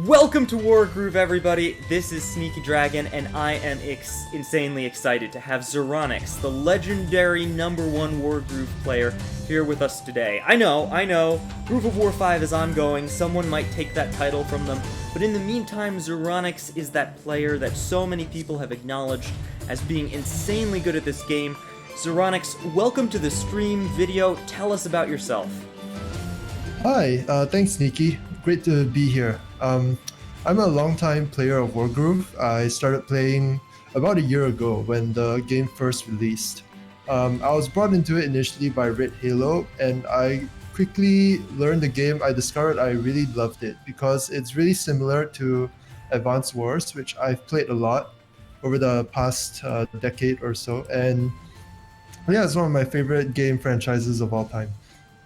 Welcome to Wargroove, everybody. This is Sneaky Dragon, and I am insanely excited to have Zeronix, the legendary #1 Wargroove player, here with us today. I know, Groove of War 5 is ongoing, someone might take that title from them, but in the meantime, Zeronix is that player that so many people have acknowledged as being insanely good at this game. Zeronix, welcome to the stream video. Tell us about yourself. Hi, thanks Sneaky. Great to be here. I'm a longtime player of Wargroove. I started playing about a year ago when the game first released. I was brought into it initially by Red Halo, and I quickly learned the game. I discovered I really loved it because it's really similar to Advanced Wars, which I've played a lot over the past decade or so. And yeah, it's one of my favorite game franchises of all time.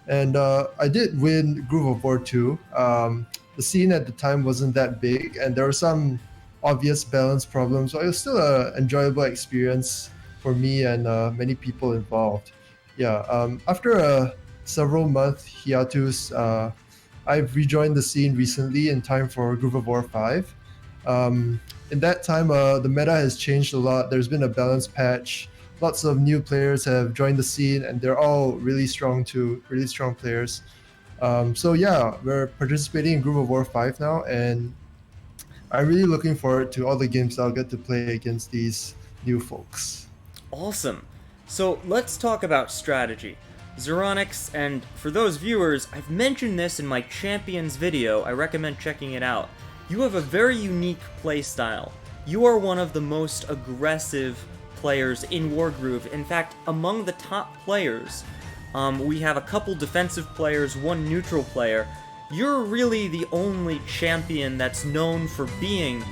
And I did win Groove of War 2. The scene at the time wasn't that big, and there were some obvious balance problems, but it was still an enjoyable experience for me and many people involved. Yeah, after several month hiatus, I've rejoined the scene recently in time for Groove of War 5. In that time, the meta has changed a lot. There's been a balance patch. Lots of new players have joined the scene, and they're all really strong too, really strong players. So yeah, we're participating in Groove of War 5 now, and I'm really looking forward to all the games I'll get to play against these new folks. Awesome. So let's talk about strategy. Zeronix, and for those viewers, I've mentioned this in my Champions video, I recommend checking it out. You have a very unique playstyle. You are one of the most aggressive players in Wargroove. In fact, among the top players, we have a couple defensive players, one neutral player. You're really the only champion that's known for being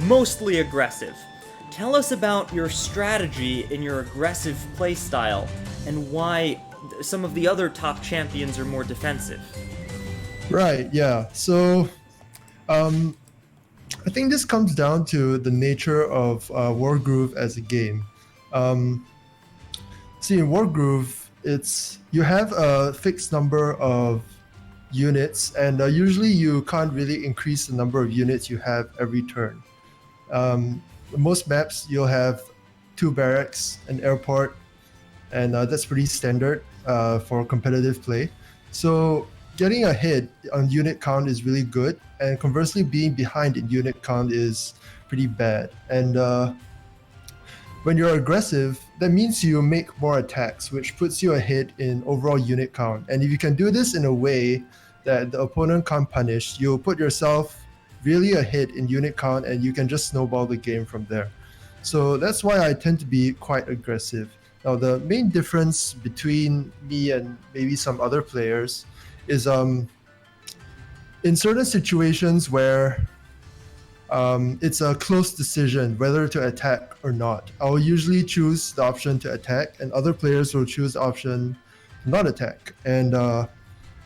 mostly aggressive. Tell us about your strategy in your aggressive playstyle and why some of the other top champions are more defensive. Right, yeah. So I think this comes down to the nature of Wargroove as a game. See, in Wargroove, you have a fixed number of units, and usually you can't really increase the number of units you have every turn. Most maps, you'll have 2 barracks, an airport, and that's pretty standard for competitive play. So getting ahead on unit count is really good, and conversely, being behind in unit count is pretty bad. And when you're aggressive, that means you make more attacks, which puts you ahead in overall unit count. And if you can do this in a way that the opponent can't punish, you'll put yourself really ahead in unit count, and you can just snowball the game from there. So that's why I tend to be quite aggressive. Now, the main difference between me and maybe some other players is in certain situations where it's a close decision whether to attack or not, I will usually choose the option to attack, and other players will choose the option to not attack. And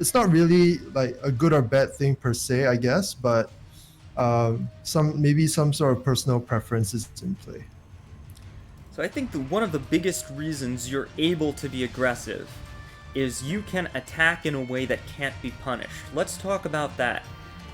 it's not really like a good or bad thing per se, I guess, but maybe some sort of personal preferences in play. So I think one of the biggest reasons you're able to be aggressive is you can attack in a way that can't be punished. Let's talk about that.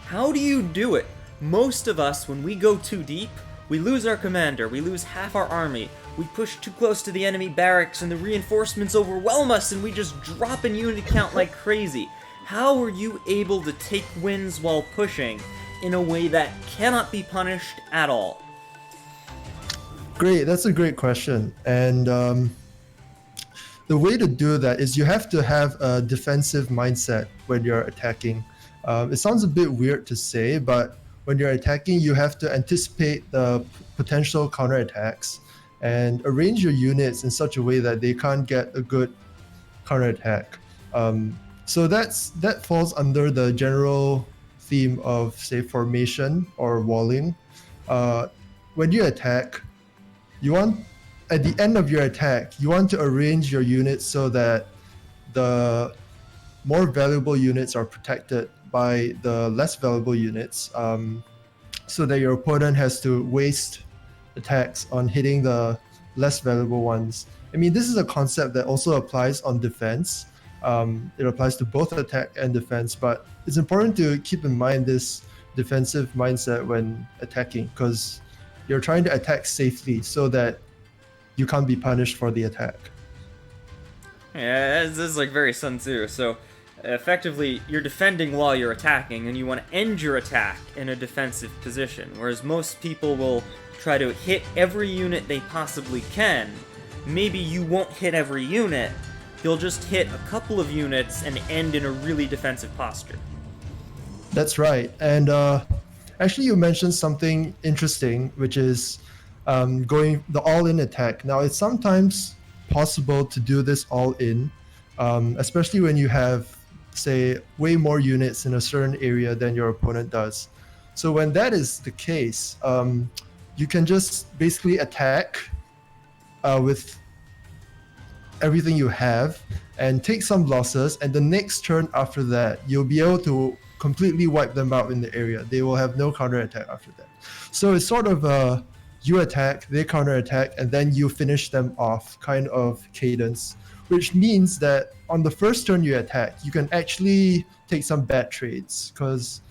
How do you do it? Most of us, when we go too deep, we lose our commander, we lose half our army, we push too close to the enemy barracks and the reinforcements overwhelm us and we just drop in unit count like crazy. How are you able to take wins while pushing in a way that cannot be punished at all? Great, that's a great question. And the way to do that is you have to have a defensive mindset when you're attacking. It sounds a bit weird to say, but when you're attacking, you have to anticipate the potential counterattacks and arrange your units in such a way that they can't get a good counterattack. So that falls under the general theme of, say, formation or walling. When you attack, at the end of your attack, you want to arrange your units so that the more valuable units are protected by the less valuable units, so that your opponent has to waste attacks on hitting the less valuable ones. I mean, this is a concept that also applies on defense. It applies to both attack and defense, but it's important to keep in mind this defensive mindset when attacking, because you're trying to attack safely so that you can't be punished for the attack. Yeah, this is like very Sun Tzu. So, effectively, you're defending while you're attacking, and you want to end your attack in a defensive position. Whereas most people will try to hit every unit they possibly can. Maybe you won't hit every unit, you'll just hit a couple of units and end in a really defensive posture. That's right. And actually, you mentioned something interesting, which is going the all-in attack. Now, it's sometimes possible to do this all-in, especially when you have, say, way more units in a certain area than your opponent does. So when that is the case, you can just basically attack with everything you have and take some losses, and the next turn after that, you'll be able to completely wipe them out in the area. They will have no counterattack after that. So it's sort of you attack, they counterattack, and then you finish them off kind of cadence, which means that on the first turn you attack, you can actually take some bad trades, because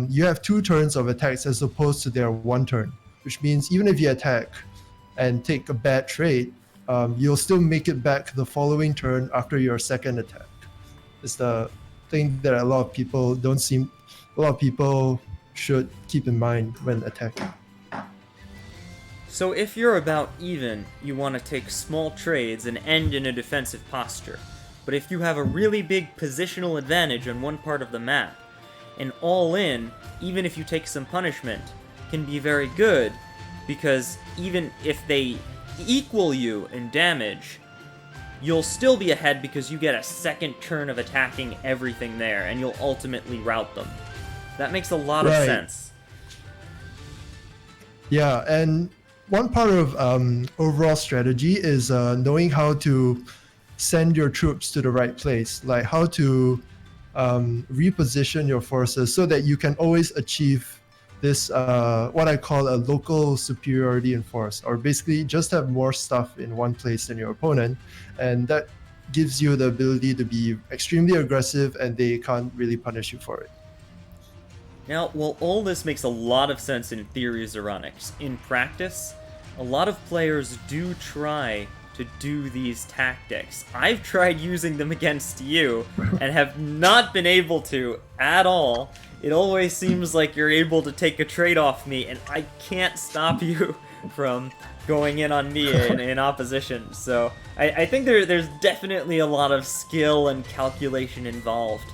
you have 2 turns of attacks as opposed to their 1 turn, which means even if you attack and take a bad trade, you'll still make it back the following turn after your second attack. It's the thing that a lot of people should keep in mind when attacking. So if you're about even, you want to take small trades and end in a defensive posture. But if you have a really big positional advantage on one part of the map, an all-in, even if you take some punishment, can be very good, because even if they equal you in damage, you'll still be ahead because you get a second turn of attacking everything there, and you'll ultimately rout them. That makes a lot of sense. Yeah, and one part of overall strategy is knowing how to send your troops to the right place, like how to reposition your forces so that you can always achieve this, what I call a local superiority in force, or basically just have more stuff in one place than your opponent, and that gives you the ability to be extremely aggressive and they can't really punish you for it. Now, while all this makes a lot of sense in theory, Zeronix, in practice, a lot of players do try to do these tactics. I've tried using them against you, and have not been able to at all. It always seems like you're able to take a trade off me, and I can't stop you from going in on me in opposition. So I think there's definitely a lot of skill and calculation involved.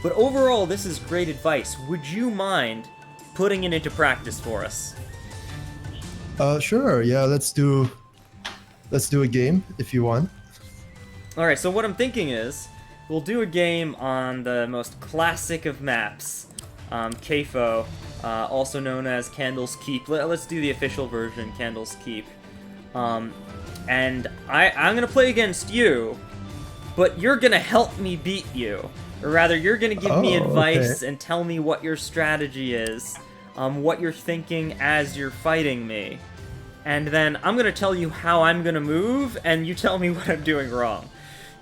But overall, this is great advice. Would you mind putting it into practice for us? Sure. Yeah, let's do a game if you want. Alright, so what I'm thinking is, we'll do a game on the most classic of maps, CAFO, also known as Candle's Keep. Let's do the official version, Candle's Keep. And I'm gonna play against you, but you're gonna help me beat you. Or rather, you're gonna give me advice and tell me what your strategy is, what you're thinking as you're fighting me. And then I'm gonna tell you how I'm gonna move, and you tell me what I'm doing wrong.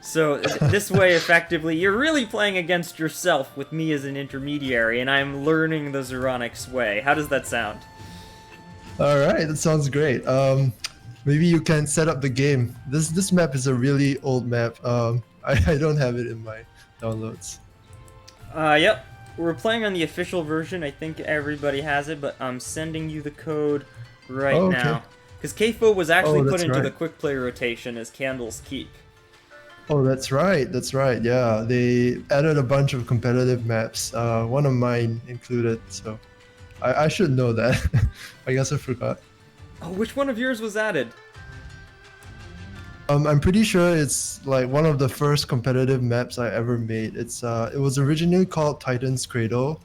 So this way, effectively, you're really playing against yourself with me as an intermediary, and I'm learning the Zeronix way. How does that sound? Alright, that sounds great. Maybe you can set up the game. This map is a really old map. I don't have it in my downloads. Yep. We're playing on the official version. I think everybody has it, but I'm sending you the code right now. Because CAFO was actually put into the quick play rotation as Candle's Keep. Oh, that's right. That's right. Yeah, they added a bunch of competitive maps. One of mine included, so I should know that. I guess I forgot. Oh, which one of yours was added? I'm pretty sure it's like one of the first competitive maps I ever made. It was originally called Titan's Cradle.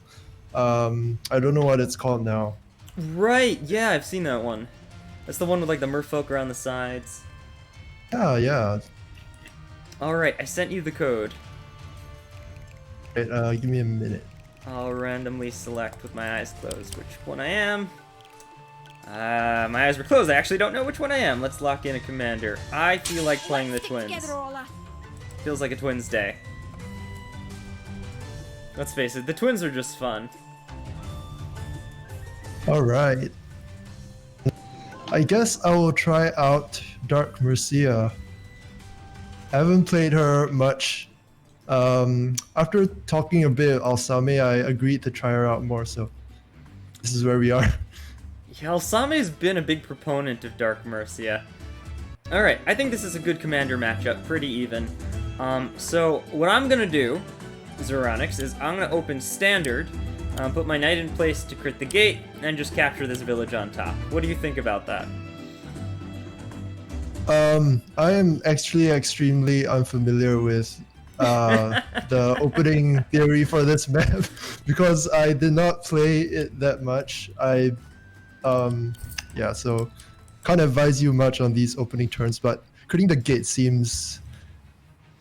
I don't know what it's called now. Right. Yeah, I've seen that one. That's the one with like the merfolk around the sides. Yeah. Alright, I sent you the code. Right, give me a minute. I'll randomly select with my eyes closed which one I am. My eyes were closed. I actually don't know which one I am. Let's lock in a commander. I feel like playing the twins. Feels like a twins day. Let's face it, the twins are just fun. All right. I guess I will try out Dark Mercia. I haven't played her much. After talking a bit of Alsame, I agreed to try her out more, so this is where we are. Yeah, Alsame's been a big proponent of Dark Mercia. Alright, I think this is a good commander matchup, pretty even. So what I'm gonna do, Zeronix, is I'm gonna open Standard, put my knight in place to crit the gate, and just capture this village on top. What do you think about that? I am actually extremely unfamiliar with the opening theory for this map because I did not play it that much. Yeah, so can't advise you much on these opening turns, but critting the gate seems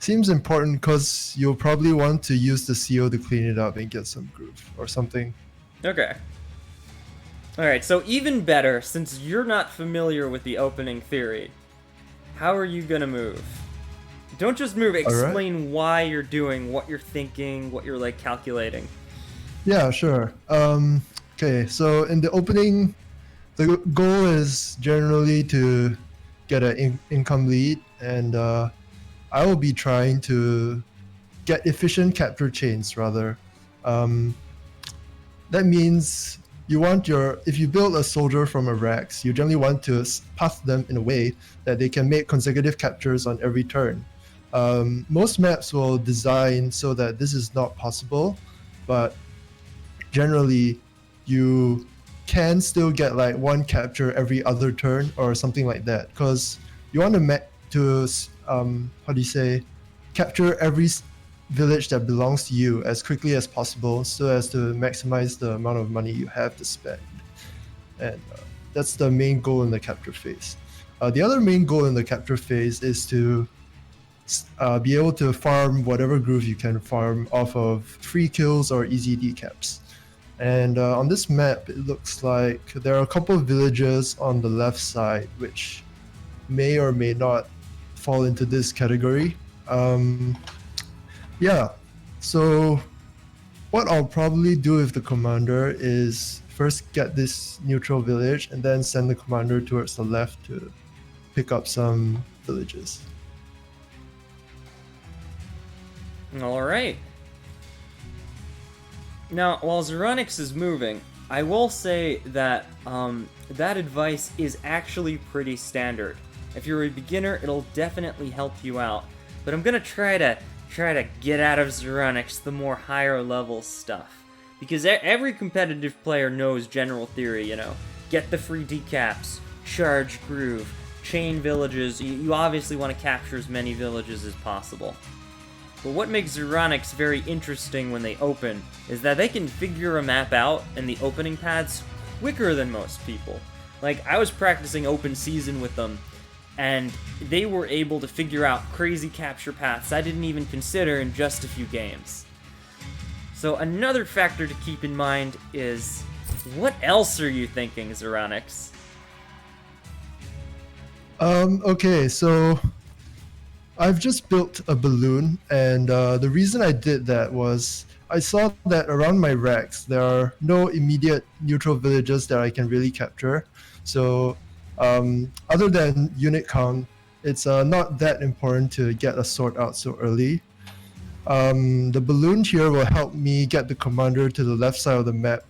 important because you'll probably want to use the CO to clean it up and get some groove or something. Okay. Alright, so even better, since you're not familiar with the opening theory, how are you gonna move? Don't just move, explain why you're doing, what you're thinking, what you're, like, calculating. Yeah, sure. Okay, so in the opening, the goal is generally to get an income lead, and I will be trying to get efficient capture chains, rather. That means if you build a soldier from a Rex, you generally want to path them in a way that they can make consecutive captures on every turn. Most maps will design so that this is not possible, but generally you can still get like one capture every other turn or something like that, because you want to capture every village that belongs to you as quickly as possible so as to maximize the amount of money you have to spend. And that's the main goal in the capture phase. The other main goal in the capture phase is to be able to farm whatever groove you can farm off of free kills or easy decaps. And on this map, it looks like there are a couple of villages on the left side which may or may not fall into this category. Yeah, so what I'll probably do with the commander is first get this neutral village and then send the commander towards the left to pick up some villages. Alright. Now, while Zeronix is moving, I will say that that advice is actually pretty standard. If you're a beginner, it'll definitely help you out. But I'm gonna try to get out of Zeronix the more higher level stuff. Because every competitive player knows general theory, you know. Get the free decaps, charge groove, chain villages. You obviously want to capture as many villages as possible. But what makes Zeronix very interesting when they open is that they can figure a map out in the opening pads quicker than most people. Like, I was practicing open season with them, and they were able to figure out crazy capture paths I didn't even consider in just a few games. So another factor to keep in mind is, what else are you thinking, Zeronix? Okay, so I've just built a balloon, and the reason I did that was I saw that around my racks there are no immediate neutral villages that I can really capture. So other than unit count, it's not that important to get a sort out so early. The balloon here will help me get the commander to the left side of the map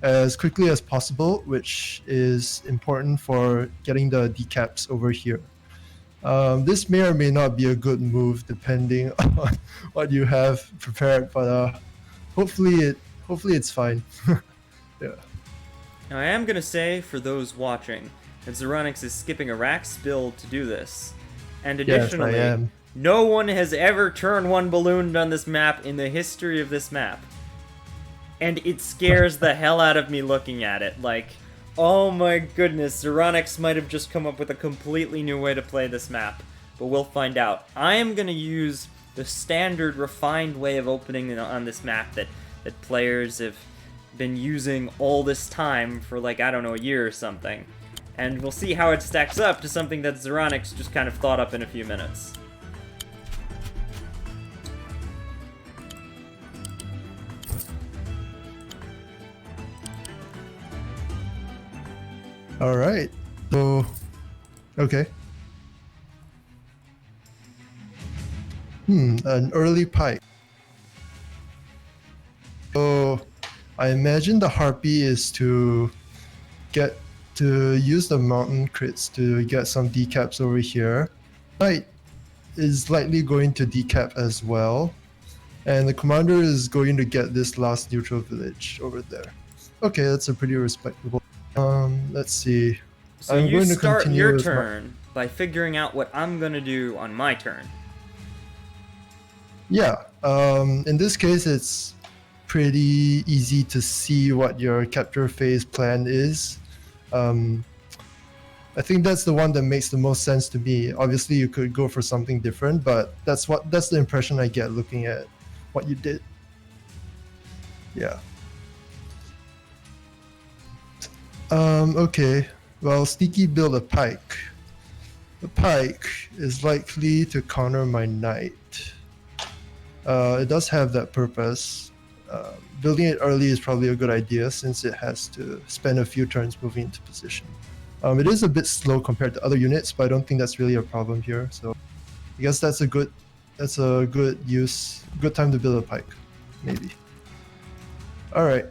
as quickly as possible, which is important for getting the decaps over here. This may or may not be a good move depending on what you have prepared, but hopefully it's fine. Yeah. Now I am going to say, for those watching, that Zeronix is skipping a Rax build to do this. And additionally, yes, I am. No one has ever turn one ballooned on this map in the history of this map. And it scares the hell out of me looking at it. Like, oh my goodness, Zeronix might have just come up with a completely new way to play this map. But we'll find out. I am going to use the standard refined way of opening on this map that players have been using all this time for, like, I don't know, a year or something. And we'll see how it stacks up to something that Zeronix just kind of thought up in a few minutes. All right. So, okay. An early pike. So, I imagine the harpy is to use the mountain crits to get some decaps over here. Knight is likely going to decap as well. And the commander is going to get this last neutral village over there. Okay, that's a pretty respectable. Let's see. So I'm you going to start continue your with turn by figuring out what I'm gonna do on my turn. Yeah. In this case, it's pretty easy to see what your capture phase plan is. I think that's the one that makes the most sense to me. Obviously, you could go for something different, but that's the impression I get looking at what you did. Yeah. Okay. Well, sneaky build a pike. The pike is likely to counter my knight. It does have that purpose. Building it early is probably a good idea since it has to spend a few turns moving into position. It is a bit slow compared to other units, but I don't think that's really a problem here. So I guess that's a good time to build a pike, maybe. All right.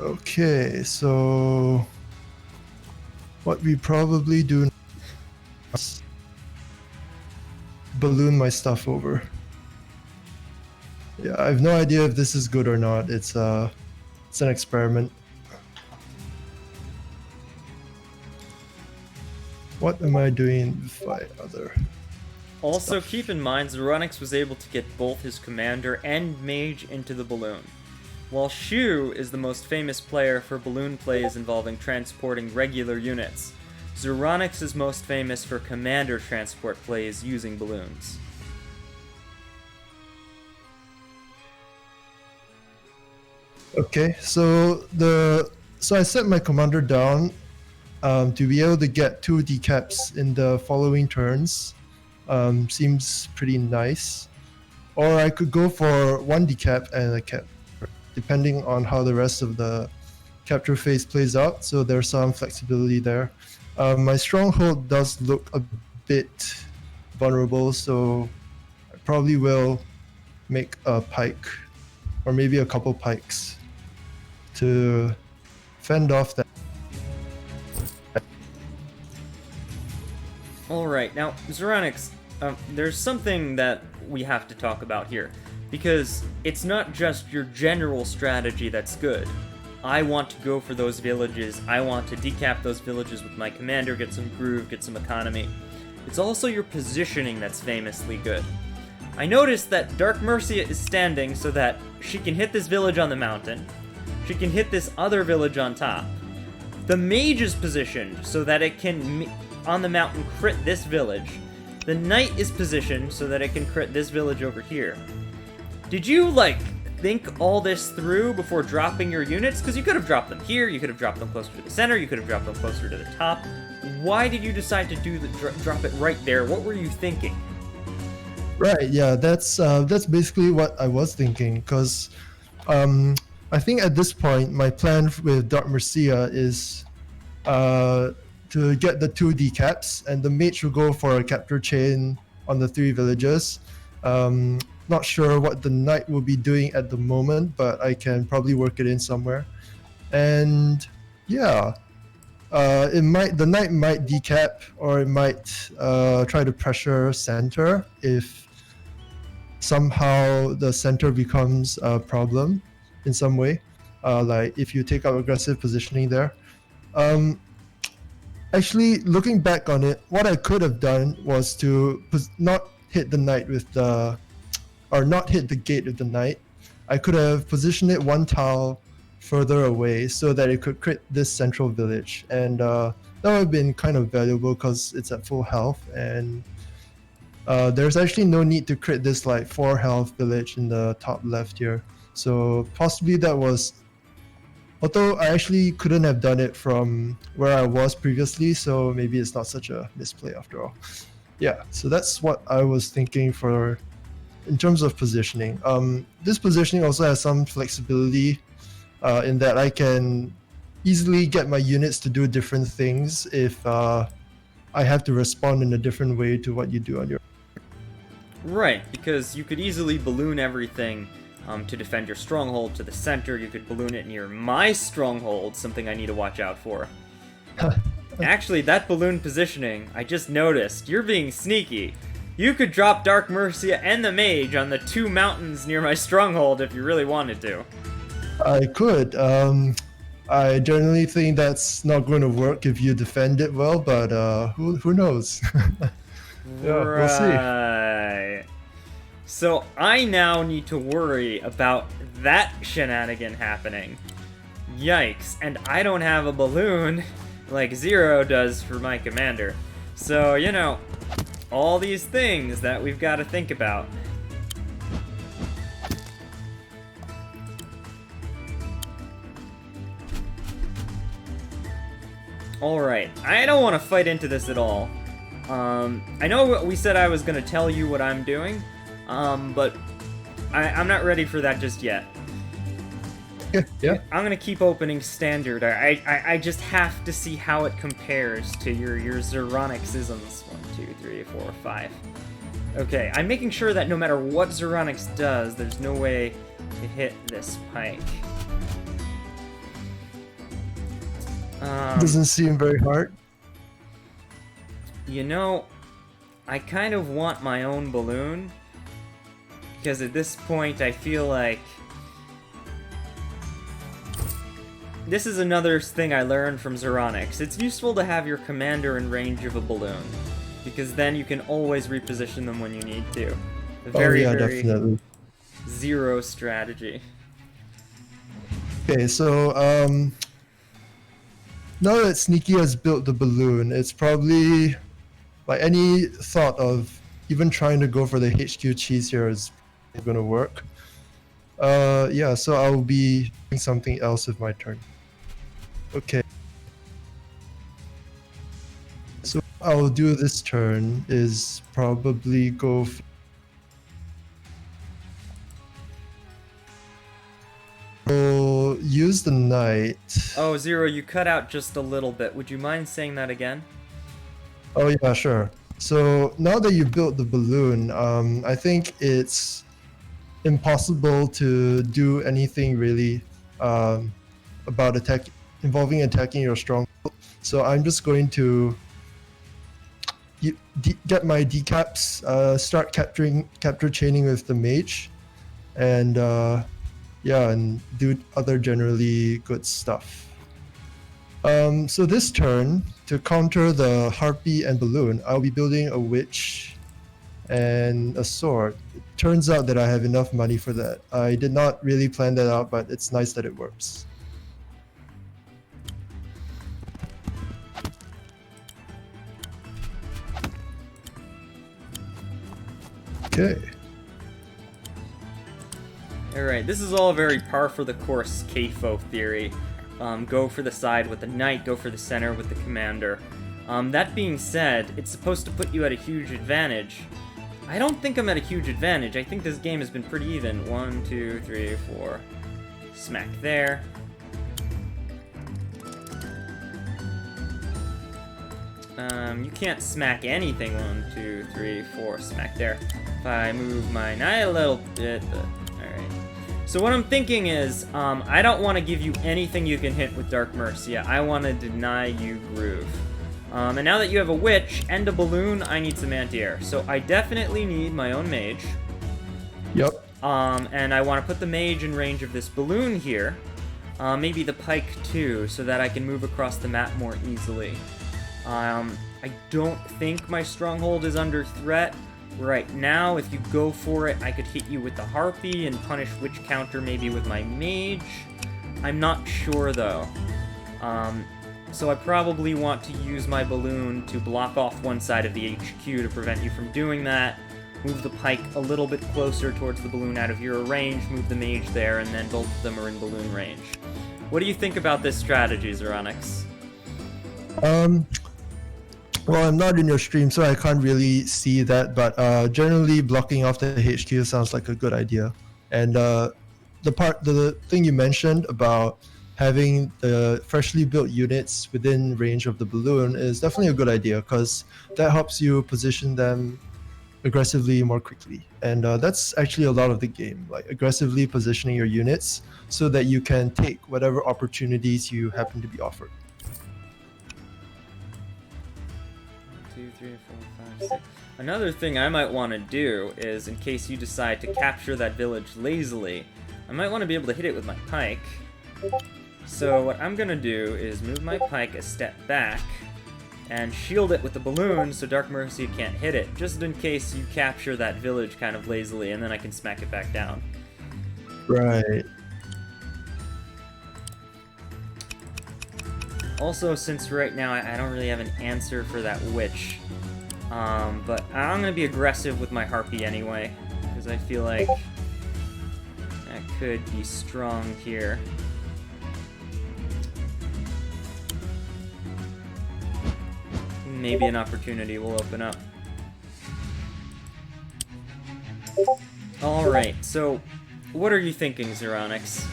Okay, so what we probably do is balloon my stuff over. Yeah, I have no idea if this is good or not. It's an experiment. What am I doing with my other? Also, keep in mind, Zeronix was able to get both his commander and mage into the balloon. While Shu is the most famous player for balloon plays involving transporting regular units, Zeronix is most famous for commander transport plays using balloons. Okay, so I set my commander down to be able to get 2 decaps in the following turns. Seems pretty nice. Or I could go for 1 decap and a cap, depending on how the rest of the capture phase plays out. So there's some flexibility there. My stronghold does look a bit vulnerable, so I probably will make a pike, or maybe a couple pikes, to fend off that. Alright, now, Zeronix, there's something that we have to talk about here, because it's not just your general strategy that's good. I want to go for those villages, I want to decap those villages with my commander, get some groove, get some economy. It's also your positioning that's famously good. I noticed that Dark Mercia is standing so that she can hit this village on the mountain, she can hit this other village on top. The mage is positioned so that it can, on the mountain, crit this village. The knight is positioned so that it can crit this village over here. Did you, think all this through before dropping your units? Because you could have dropped them here, you could have dropped them closer to the center, you could have dropped them closer to the top. Why did you decide to do drop it right there? What were you thinking? Right, yeah, that's basically what I was thinking, because I think at this point my plan with Dark Mercia is to get the 2 decaps, and the mage will go for a capture chain on the 3 villages. Not sure what the knight will be doing at the moment, but I can probably work it in somewhere. And yeah, the knight might decap, or it might try to pressure center if somehow the center becomes a problem in some way, like if you take up aggressive positioning there. Actually, looking back on it, what I could have done was to not hit the knight not hit the gate with the knight. I could have positioned it 1 tile further away so that it could crit this central village, and that would have been kind of valuable because it's at full health, and there's actually no need to crit this 4 health village in the top left here. So possibly that was, although I actually couldn't have done it from where I was previously, so maybe it's not such a misplay after all. Yeah, so that's what I was thinking in terms of positioning. This positioning also has some flexibility. in that I can easily get my units to do different things if I have to respond in a different way to what you do on your. Right, because you could easily balloon everything to defend your stronghold to the center. You could balloon it near my stronghold, something I need to watch out for. Actually, that balloon positioning, I just noticed, you're being sneaky. You could drop Dark Mercia and the Mage on the 2 mountains near my stronghold if you really wanted to. I could. I generally think that's not going to work if you defend it well, but who knows? Yeah, we'll see. Right. So I now need to worry about that shenanigan happening. Yikes, and I don't have a balloon like Zero does for my commander. So, you know, all these things that we've got to think about. Alright, I don't want to fight into this at all. I know we said I was going to tell you what I'm doing, but I'm not ready for that just yet. Yeah. I'm going to keep opening standard. I just have to see how it compares to your Zeronix-isms. 1, 2, 3, 4, 5. Okay, I'm making sure that no matter what Zeronix does, there's no way to hit this pike. Doesn't seem very hard. You know, I kind of want my own balloon, because at this point I feel like this is another thing I learned from Zeronix. It's useful to have your commander in range of a balloon, because then you can always reposition them when you need to. Very definitely. Zero strategy. Okay, so now that Sneaky has built the balloon, it's probably like any thought of even trying to go for the HQ cheese here is going to work. Yeah, so I'll be doing something else with my turn. Okay. So I'll do this turn is probably go. We'll use the knight. Oh, Zero, you cut out just a little bit. Would you mind saying that again? Oh yeah, sure. So now that you built the balloon, I think it's impossible to do anything really about involving attacking your stronghold. So I'm just going to get my decaps, start capture chaining with the mage, and yeah, and do other generally good stuff. So this turn, to counter the harpy and balloon, I'll be building a witch and a sword. It turns out that I have enough money for that. I did not really plan that out, but it's nice that it works. Okay. Alright, this is all very par for the course CAFO theory. Go for the side with the knight, go for the center with the commander. That being said, it's supposed to put you at a huge advantage. I don't think I'm at a huge advantage. I think this game has been pretty even. 1, 2, 3, 4. Smack there. You can't smack anything. 1, 2, 3, 4. Smack there. If I move my knight a little bit, alright. So what I'm thinking is, I don't want to give you anything you can hit with Dark Mercia. I want to deny you Groove. And now that you have a witch and a balloon, I need some anti-air. So I definitely need my own mage. Yep. And I want to put the mage in range of this balloon here. Maybe the pike too, so that I can move across the map more easily. I don't think my stronghold is under threat. Right now, if you go for it, I could hit you with the harpy and punish witch counter maybe with my mage. I'm not sure though. So I probably want to use my balloon to block off one side of the HQ to prevent you from doing that. Move the pike a little bit closer towards the balloon out of your range, move the mage there, and then both of them are in balloon range. What do you think about this strategy, Zeronix? Well, I'm not in your stream, so I can't really see that, but generally blocking off the HQ sounds like a good idea. And the the thing you mentioned about having the freshly built units within range of the balloon is definitely a good idea, because that helps you position them aggressively more quickly. And that's actually a lot of the game, like aggressively positioning your units so that you can take whatever opportunities you happen to be offered. 1, 2, 3, 4, 5, 6. Another thing I might want to do is, in case you decide to capture that village lazily, I might want to be able to hit it with my pike. So what I'm gonna do is move my pike a step back and shield it with the balloon so Dark Mercy can't hit it, just in case you capture that village kind of lazily, and then I can smack it back down. Right. Also, since right now I don't really have an answer for that witch, but I'm gonna be aggressive with my harpy anyway, because I feel like that could be strong here. Maybe an opportunity will open up. Alright, so what are you thinking, Zeronix?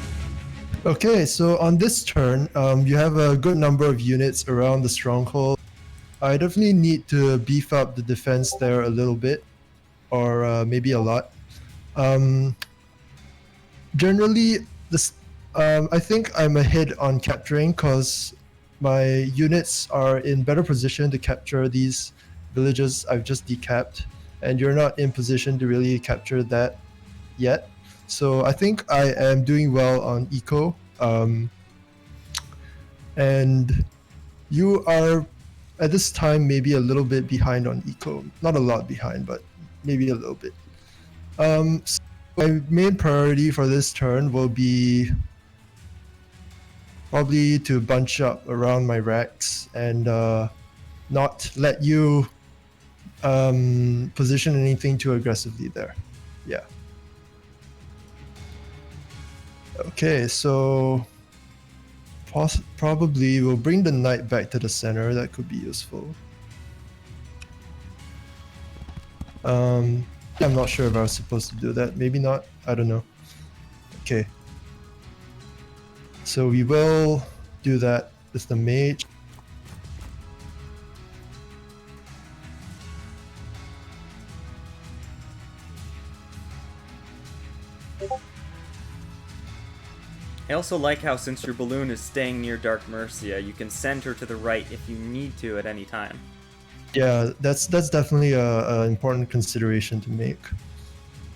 Okay, so on this turn, you have a good number of units around the Stronghold. I definitely need to beef up the defense there a little bit, or maybe a lot. Generally, I think I'm ahead on capturing, because my units are in better position to capture these villages I've just decapped, and you're not in position to really capture that yet. So I think I am doing well on eco, and you are at this time maybe a little bit behind on eco. Not a lot behind, but maybe a little bit. So my main priority for this turn will be probably to bunch up around my racks and not let you position anything too aggressively there. Yeah. Okay, so probably we'll bring the knight back to the center. That could be useful. I'm not sure if I was supposed to do that. Maybe not. I don't know. Okay. So we will do that with the mage. I also like how, since your balloon is staying near Dark Mercia, you can send her to the right if you need to at any time. Yeah, that's definitely a important consideration to make.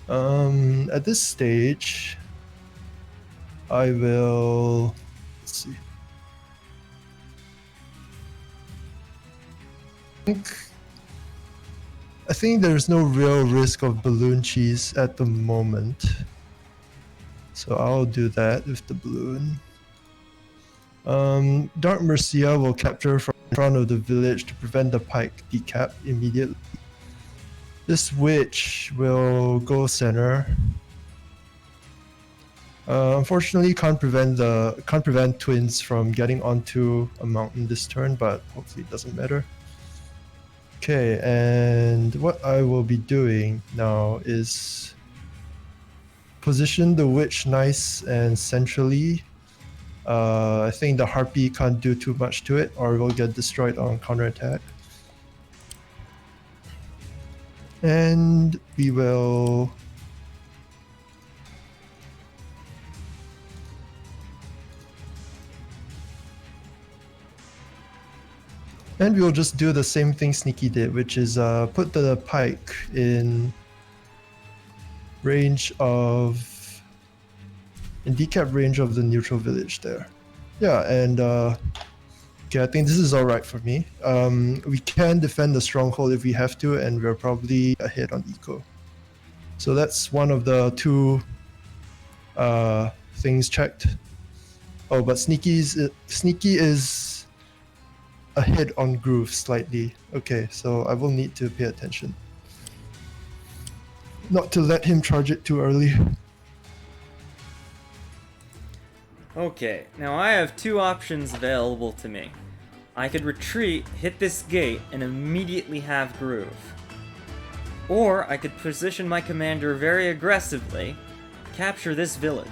At this stage, I will. Let's see. I think there's no real risk of balloon cheese at the moment. So I'll do that with the balloon. Dark Mercia will capture from in front of the village to prevent the pike decap immediately. This witch will go center. Unfortunately, can't prevent twins from getting onto a mountain this turn, but hopefully it doesn't matter. Okay, and what I will be doing now is position the witch nice and centrally. I think the harpy can't do too much to it, or it will get destroyed on counterattack. And we will just do the same thing Sneaky did, which is put the pike in decap range of the neutral village there. Yeah, and okay, I think this is all right for me. We can defend the stronghold if we have to, and we're probably ahead on eco. So that's one of the two things checked. Oh, but Sneaky is ahead on groove slightly. Okay, so I will need to pay attention. Not to let him charge it too early. Okay, now I have two options available to me. I could retreat, hit this gate, and immediately have groove. Or I could position my commander very aggressively, capture this village,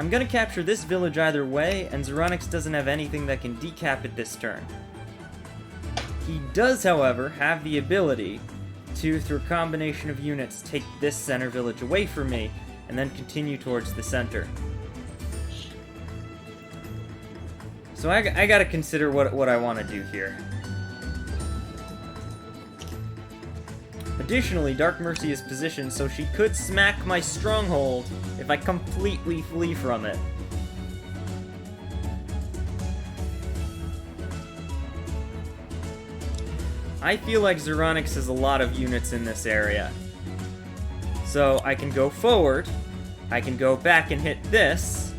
I'm gonna capture this village either way, and Zeronix doesn't have anything that can decap it this turn. He does, however, have the ability to, through a combination of units, take this center village away from me, and then continue towards the center. So I gotta consider what I want to do here. Additionally, Dark Mercy is positioned so she could smack my Stronghold if I completely flee from it. I feel like Zeronix has a lot of units in this area. So I can go forward, I can go back and hit this.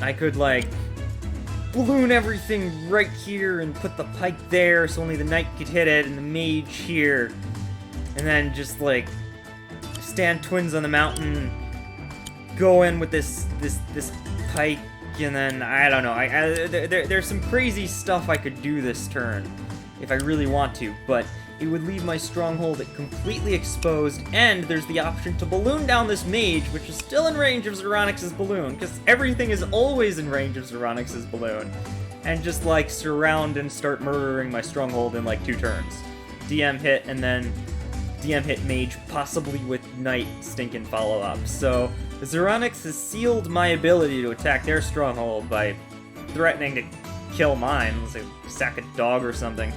I could, like, balloon everything right here and put the pike there so only the knight could hit it, and the mage here. And then just, like, stand twins on the mountain, go in with this pike, and then, I don't know. There's some crazy stuff I could do this turn if I really want to, but it would leave my Stronghold completely exposed, and there's the option to balloon down this mage, which is still in range of Zeronix's balloon, because everything is always in range of Zeronix's balloon, and just, like, surround and start murdering my Stronghold in, like, 2 turns. DM hit, and then DM hit mage, possibly with knight stinking follow-up. So Zeronix has sealed my ability to attack their Stronghold by threatening to kill mine, like sack a dog or something.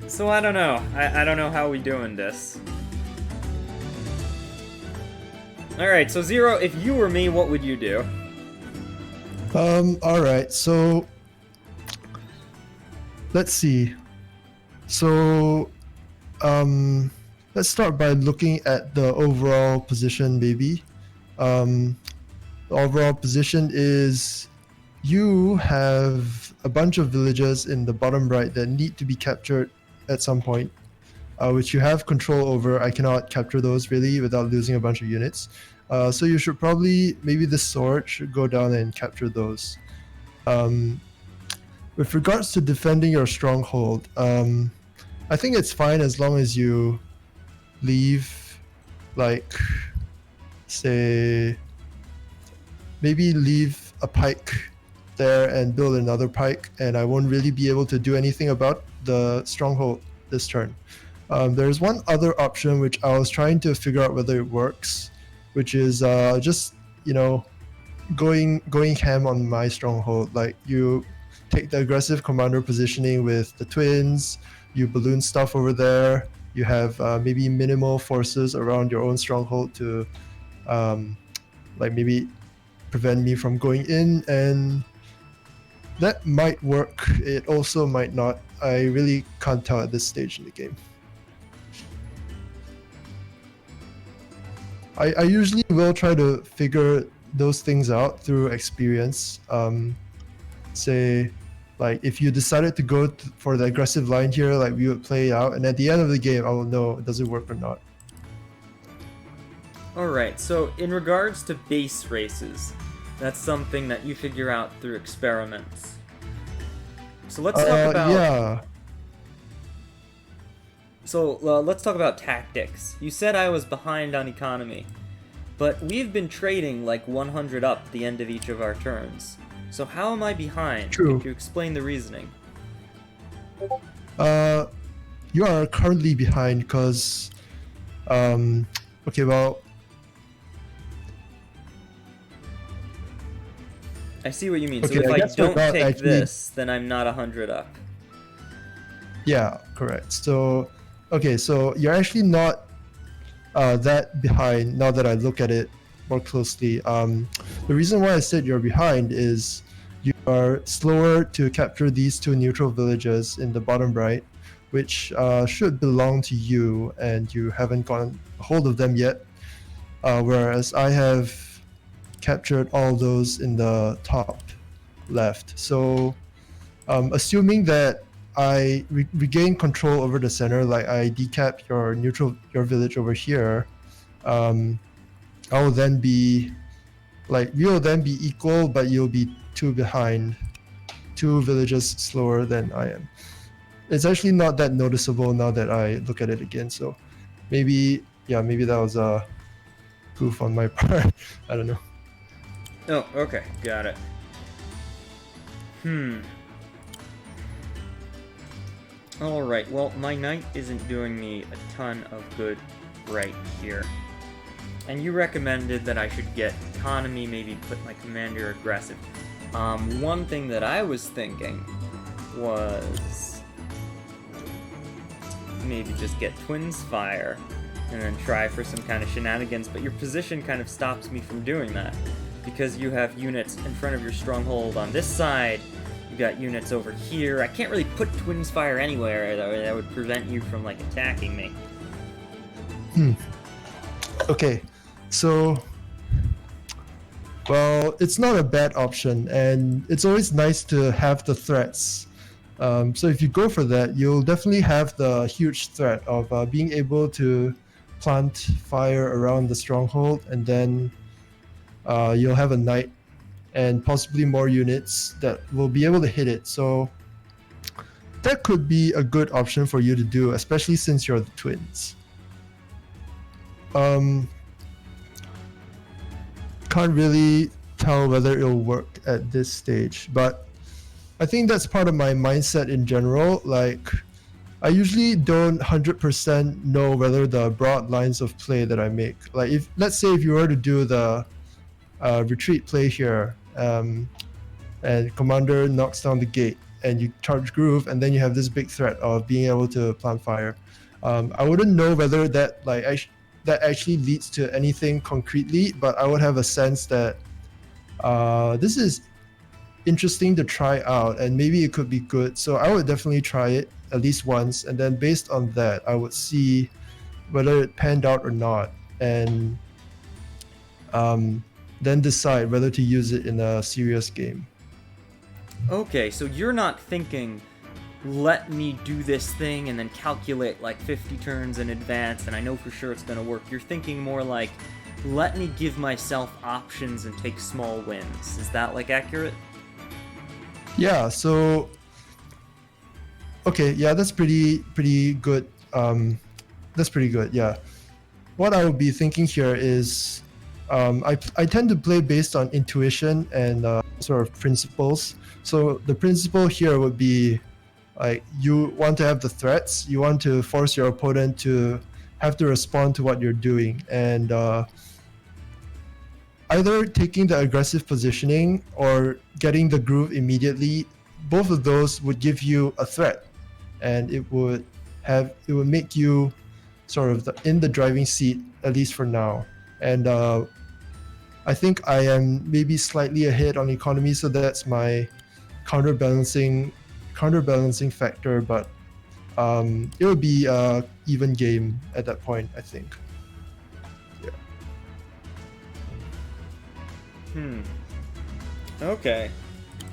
So I don't know. I don't know how we doing this. Alright, so Zero, if you were me, what would you do? Alright, so let's see. So let's start by looking at the overall position, maybe. The overall position is you have a bunch of villages in the bottom right that need to be captured at some point, which you have control over. I cannot capture those really without losing a bunch of units. So you should probably, maybe the sword should go down and capture those. With regards to defending your Stronghold, I think it's fine as long as you leave, like, say, maybe leave a pike there and build another pike, and I won't really be able to do anything about the Stronghold this turn. There's one other option which I was trying to figure out whether it works, which is just, you know, going ham on my Stronghold. Like, you take the aggressive commander positioning with the twins, you balloon stuff over there, you have maybe minimal forces around your own Stronghold to like maybe prevent me from going in, and that might work. It also might not. I really can't tell at this stage in the game. I usually will try to figure those things out through experience. Say, like, if you decided to go for the aggressive line here, like, we would play out, and at the end of the game, I will know does it work or not. Alright, so in regards to base races, that's something that you figure out through experiments. So let's talk about... Yeah. So let's talk about tactics. You said I was behind on economy, but we've been trading like 100 up the end of each of our turns. So how am I behind? True. Could you explain the reasoning? You are currently behind because, okay, well, I see what you mean. Okay, So if I I guess we're don't not take actually- this, then I'm not 100 up. yeah, correct. So, okay, so you're actually not that behind now that I look at it more closely. The reason why I said you're behind is you are slower to capture these 2 neutral villages in the bottom right, which should belong to you, and you haven't gotten a hold of them yet. Whereas I have captured all those in the top left. So, assuming that I regain control over the center, like I decap your village over here, I will then be, like, we will then be equal, but you'll be 2 behind, 2 villages slower than I am. It's actually not that noticeable now that I look at it again. So maybe maybe that was a goof on my part. I don't know. Oh, okay, got it. Alright, well, my knight isn't doing me a ton of good right here. And you recommended that I should get economy, maybe put my commander aggressive. One thing that I was thinking was maybe just get Twins Fire and then try for some kind of shenanigans, but your position kind of stops me from doing that because you have units in front of your stronghold on this side. You got units over here. I can't really put Twins Fire anywhere that would prevent you from, like, attacking me. Okay, so, well, it's not a bad option, and it's always nice to have the threats. So if you go for that, you'll definitely have the huge threat of being able to plant fire around the stronghold, and then you'll have a knight and possibly more units that will be able to hit it. So that could be a good option for you to do, especially since you're the twins. Can't really tell whether it'll work at this stage, but I think that's part of my mindset in general. Like, I usually don't 100% know whether the broad lines of play that I make, like, if let's say if you were to do the retreat play here, and commander knocks down the gate and you charge groove, and then you have this big threat of being able to plant fire. I wouldn't know whether that that actually leads to anything concretely, but I would have a sense that this is interesting to try out and maybe it could be good. So I would definitely try it at least once, and then based on that I would see whether it panned out or not, and then decide whether to use it in a serious game. Okay, so you're not thinking, let me do this thing and then calculate like 50 turns in advance and I know for sure it's going to work. You're thinking more like, let me give myself options and take small wins. Is that, like, accurate? Yeah, so okay, yeah, that's pretty good. That's pretty good, yeah. What I would be thinking here is I tend to play based on intuition and sort of principles. So the principle here would be, like, you want to have the threats, you want to force your opponent to have to respond to what you're doing, and either taking the aggressive positioning or getting the groove immediately, both of those would give you a threat, and it would make you sort of in the driving seat, at least for now. And I think I am maybe slightly ahead on economy, so that's my counterbalancing factor, but it would be a even game at that point, I think. Okay.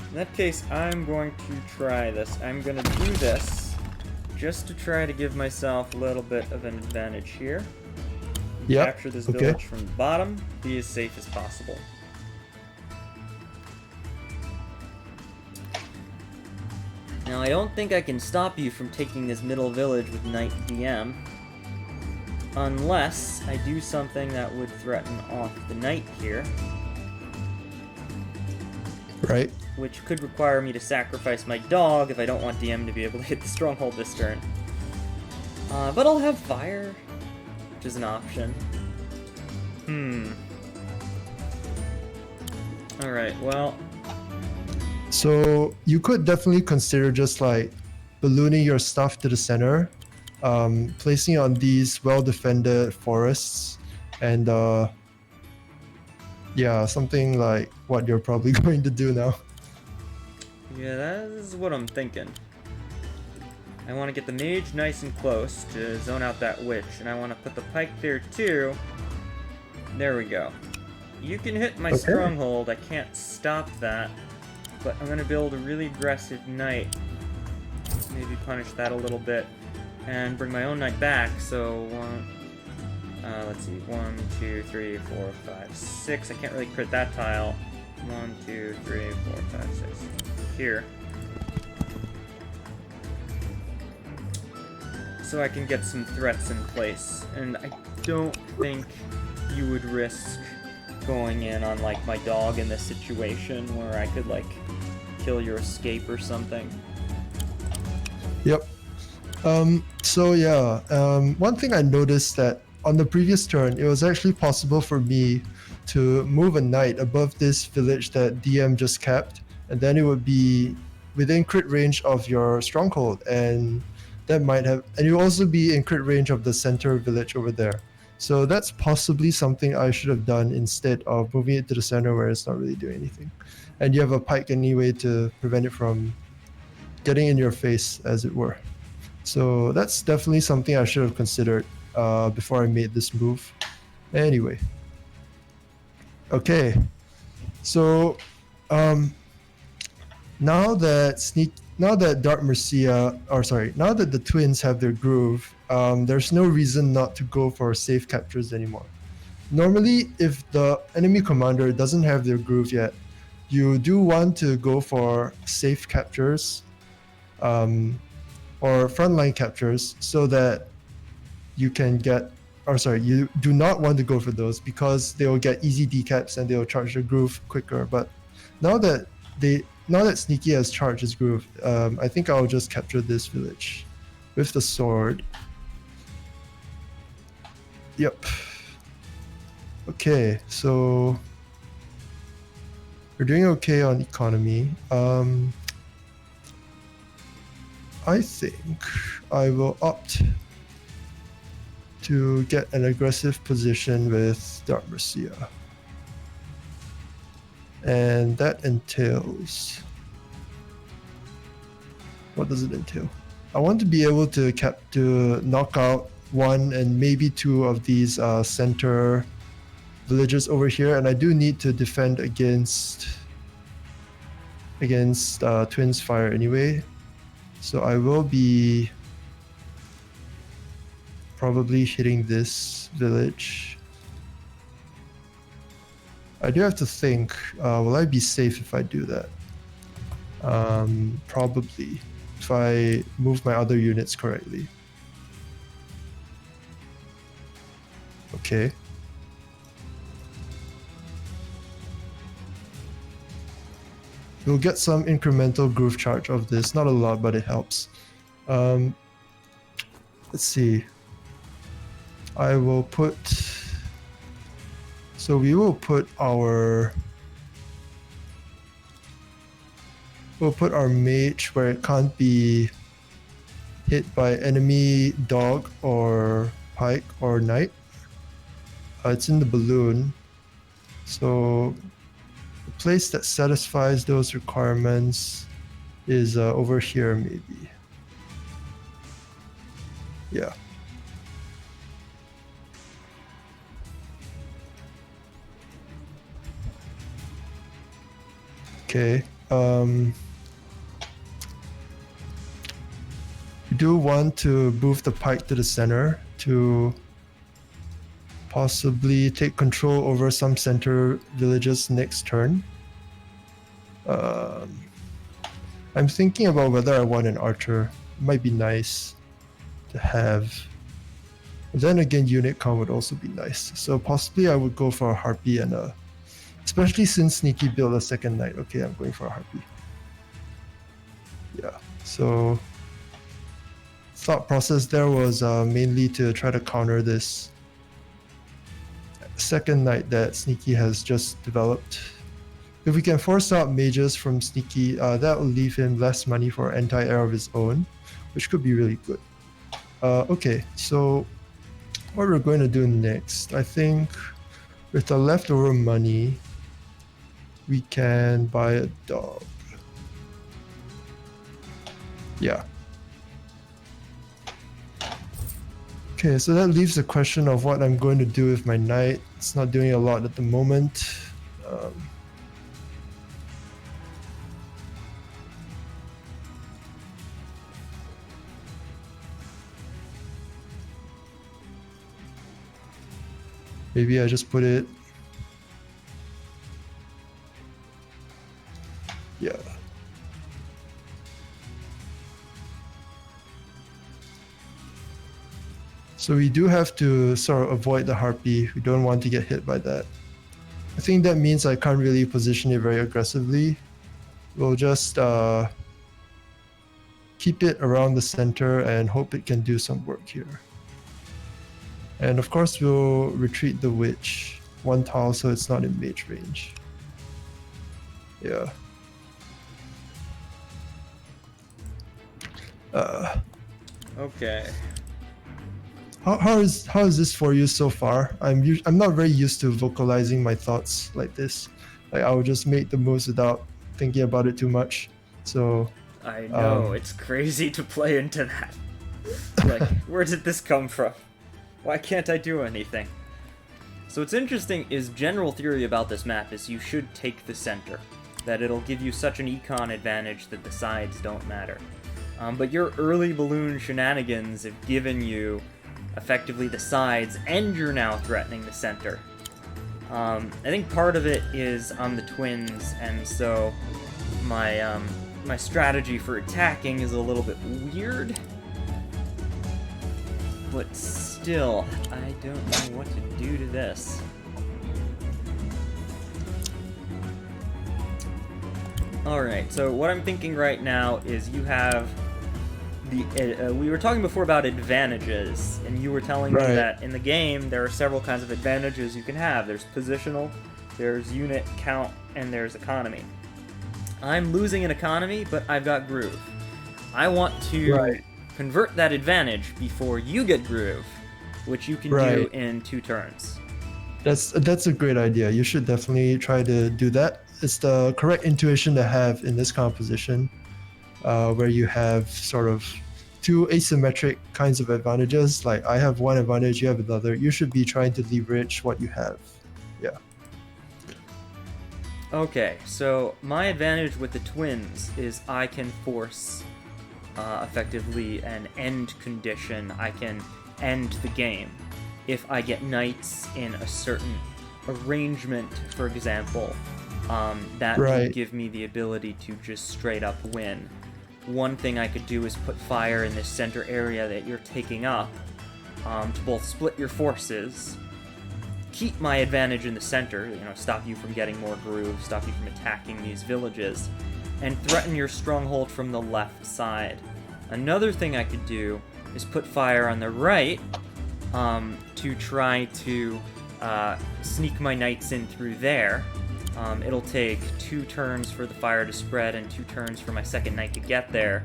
In that case, I'm going to try this. I'm going to do this just to try to give myself a little bit of an advantage here. Yep. Capture this village from the bottom, be as safe as possible. Now, I don't think I can stop you from taking this middle village with Knight DM, unless I do something that would threaten off the knight here. Right. Which could require me to sacrifice my dog if I don't want DM to be able to hit the stronghold this turn. But I'll have fire, which is an option. Alright, well... So you could definitely consider just, like, ballooning your stuff to the center, placing it on these well-defended forests, and yeah, something like what you're probably going to do now. Yeah, that is what I'm thinking. I want to get the mage nice and close to zone out that witch, and I want to put the pike there too. There we go. You can hit my stronghold, I can't stop that, but I'm going to build a really aggressive knight. Maybe punish that a little bit, and bring my own knight back, so let's see, 1, 2, 3, 4, 5, 6. I can't really crit that tile. 1, 2, 3, 4, 5, 6. Here. so I can get some threats in place. And I don't think you would risk going in on, like, my dog in this situation where I could, like, kill your escape or something. Yep. So yeah, one thing I noticed that on the previous turn, it was actually possible for me to move a knight above this village that DM just capped, and then it would be within crit range of your stronghold, and that might have, and it will also be in crit range of the center village over there. So that's possibly something I should have done instead of moving it to the center where it's not really doing anything. And you have a pike anyway to prevent it from getting in your face, as it were. So that's definitely something I should have considered before I made this move. Anyway. Okay. So now that Dark Mercia, or sorry, now that the twins have their groove, there's no reason not to go for safe captures anymore. Normally, if the enemy commander doesn't have their groove yet, you do want to go for safe captures, or frontline captures, so that you can get, or sorry, you do not want to go for those because they will get easy decaps and they will charge the groove quicker. But now that Sneaky has charged his groove, I think I'll just capture this village with the sword. Yep. Okay, so we're doing okay on economy. I think I will opt to get an aggressive position with Dark Mercia. And that entails... What does it entail? I want to be able to knock out one and maybe two of these center villages over here, and I do need to defend against Twins Fire anyway. So I will be probably hitting this village. I do have to think, will I be safe if I do that? Probably, if I move my other units correctly. Okay. We'll get some incremental groove charge of this, not a lot, but it helps. Let's see. I will put... So we will put our... We'll put our mage where it can't be hit by enemy dog or pike or knight. It's in the balloon. So the place that satisfies those requirements is over here maybe. Yeah. Okay. We do want to move the pike to the center to possibly take control over some center villages next turn. I'm thinking about whether I want an archer. It might be nice to have. But then again, unit count would also be nice. So possibly I would go for a harpy and a... Especially since Sneaky built a second knight. Okay, I'm going for a harpy. Yeah, so... Thought process there was mainly to try to counter this second knight that Sneaky has just developed. If we can force out mages from Sneaky, that will leave him less money for anti-air of his own, which could be really good. Okay, so what we're going to do next, I think with the leftover money, we can buy a dog. Yeah. Okay, so that leaves the question of what I'm going to do with my knight. It's not doing a lot at the moment. Maybe I just put it... Yeah. So we do have to sort of avoid the harpy. We don't want to get hit by that. I think that means I can't really position it very aggressively. We'll just keep it around the center and hope it can do some work here. And of course, we'll retreat the witch 1 tile so it's not in mage range. Yeah. Okay. How is this for you so far? I'm not very used to vocalizing my thoughts like this. Like I would just make the moves without thinking about it too much. So I know, it's crazy to play into that. Like, where did this come from? Why can't I do anything? So what's interesting is general theory about this map is you should take the center. That it'll give you such an econ advantage that the sides don't matter. But your early balloon shenanigans have given you effectively the sides, and you're now threatening the center. I think part of it is I'm the twins, and so my my strategy for attacking is a little bit weird. But still, I don't know what to do to this. Alright, so what I'm thinking right now is you have the... we were talking before about advantages, and you were telling me that in the game there are several kinds of advantages you can have. There's positional, there's unit count, and there's economy. I'm losing an economy, but I've got groove. I want to convert that advantage before you get groove, which you can do in 2 turns. That's a great idea. You should definitely try to do that. It's the correct intuition to have in this composition, where you have sort of 2 asymmetric kinds of advantages. Like I have one advantage, you have another. You should be trying to leverage what you have. Yeah. Okay, so my advantage with the twins is I can force effectively an end condition. I can end the game if I get knights in a certain arrangement, for example. That will give me the ability to just straight up win. One thing I could do is put fire in this center area that you're taking up, to both split your forces, keep my advantage in the center, stop you from getting more groove, stop you from attacking these villages, and threaten your stronghold from the left side. Another thing I could do is put fire on the right, to try to sneak my knights in through there. It'll take 2 turns for the fire to spread and 2 turns for my second knight to get there.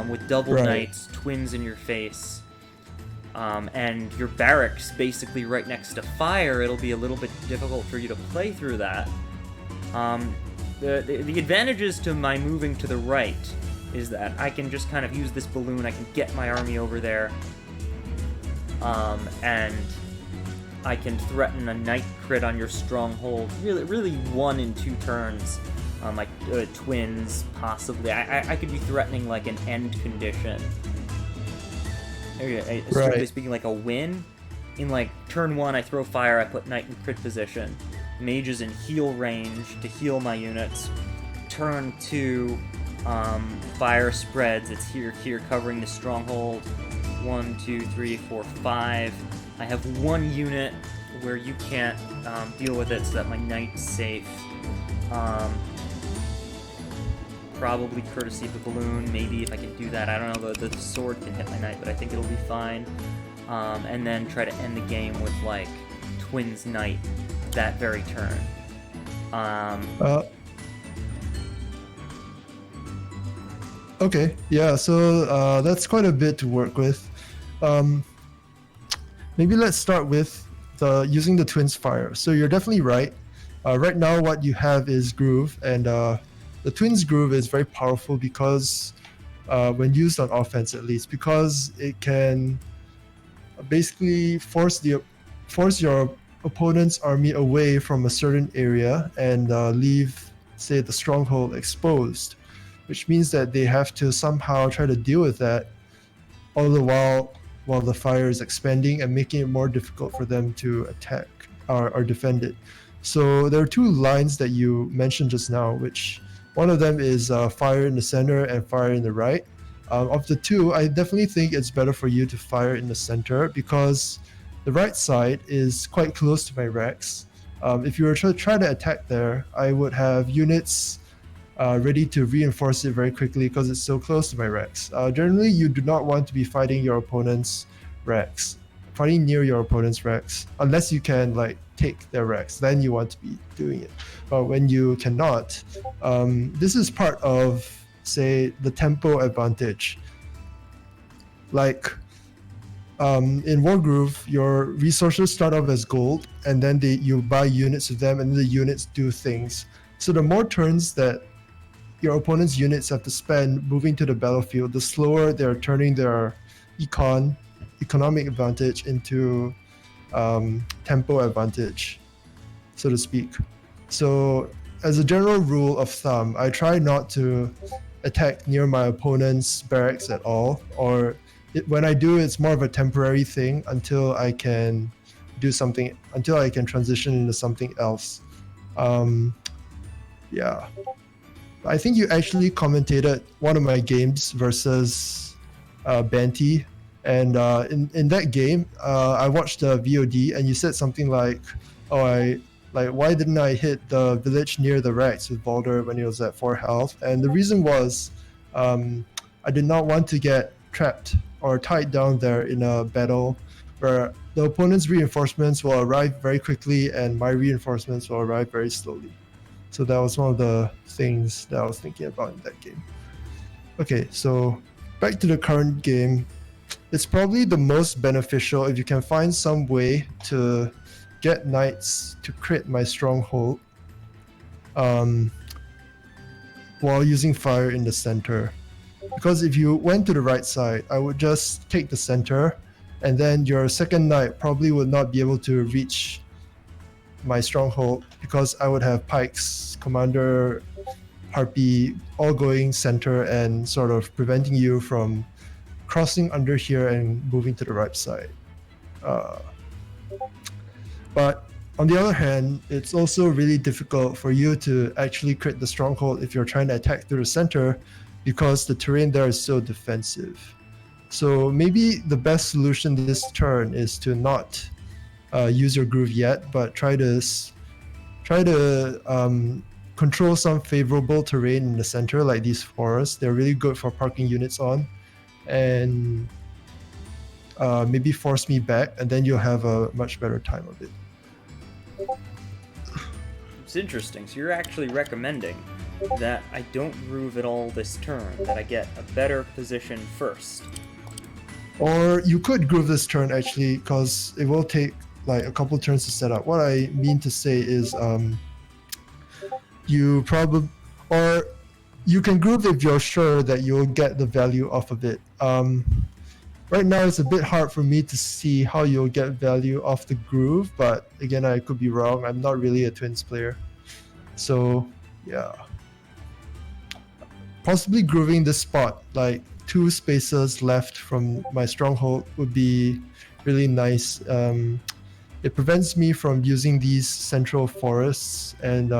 With double knights, twins in your face, and your barracks basically right next to fire, it'll be a little bit difficult for you to play through that. The advantages to my moving to the right is that I can just kind of use this balloon, I can get my army over there, and I can threaten a knight crit on your stronghold, really 1 in 2 turns, like twins, possibly. I could be threatening like an end condition. Strictly speaking, like a win. In like turn 1, I throw fire, I put knight in crit position. Mage is in heal range to heal my units. Turn 2, fire spreads, it's here, covering the stronghold. 1, 2, 3, 4, 5. I have 1 unit where you can't deal with it, so that my knight's safe. Probably courtesy of the balloon, maybe if I can do that. I don't know, the sword can hit my knight, but I think it'll be fine. And then try to end the game with, like, twins knight that very turn. Okay, yeah, so that's quite a bit to work with. Maybe let's start with using the twins fire. So you're definitely right. Right now what you have is groove, and the twins groove is very powerful because when used on offense at least, because it can basically force your opponent's army away from a certain area and leave, say, the stronghold exposed, which means that they have to somehow try to deal with that all the while the fire is expanding and making it more difficult for them to attack or defend it. So there are 2 lines that you mentioned just now, which one of them is fire in the center and fire in the right. Of the two, I definitely think it's better for you to fire in the center because the right side is quite close to my Rex. If you were to try to attack there, I would have units ready to reinforce it very quickly because it's so close to my Rex. Generally, you do not want to be fighting your opponent's Rex, fighting near your opponent's Rex, unless you can like take their Rex. Then you want to be doing it. But when you cannot, this is part of, say, the tempo advantage. Like in Wargroove, your resources start off as gold, and then you buy units of them, and the units do things. So the more turns that your opponent's units have to spend moving to the battlefield, the slower they're turning their economic advantage into tempo advantage, so to speak. So as a general rule of thumb, I try not to attack near my opponent's barracks at all, or when I do, it's more of a temporary thing until I can do something, until I can transition into something else. Yeah. I think you actually commentated one of my games versus Banty, and in that game, I watched the VOD, and you said something like, "Oh, why didn't I hit the village near the Rex with Baldur when he was at 4 health?" And the reason was, I did not want to get trapped or tied down there in a battle where the opponent's reinforcements will arrive very quickly and my reinforcements will arrive very slowly. So that was one of the things that I was thinking about in that game. Okay, so back to the current game. It's probably the most beneficial if you can find some way to get knights to crit my stronghold while using fire in the center. Because if you went to the right side, I would just take the center, and then your second knight probably would not be able to reach my stronghold because I would have pikes, commander, harpy, all going center and sort of preventing you from crossing under here and moving to the right side. But on the other hand, it's also really difficult for you to actually crit the stronghold if you're trying to attack through the center because the terrain there is so defensive. So maybe the best solution this turn is to not use your groove yet, but try to control some favorable terrain in the center, like these forests. They're really good for parking units on, and maybe force me back, and then you'll have a much better time of it. It's interesting. So you're actually recommending that I don't groove at all this turn, that I get a better position first. Or you could groove this turn actually, because it will take like a couple turns to set up. What I mean to say is you probably, or you can groove if you're sure that you'll get the value off of it. Right now it's a bit hard for me to see how you'll get value off the groove, but again, I could be wrong. I'm not really a Twins player. So yeah. Possibly grooving this spot, like 2 spaces left from my stronghold, would be really nice. It prevents me from using these central forests, and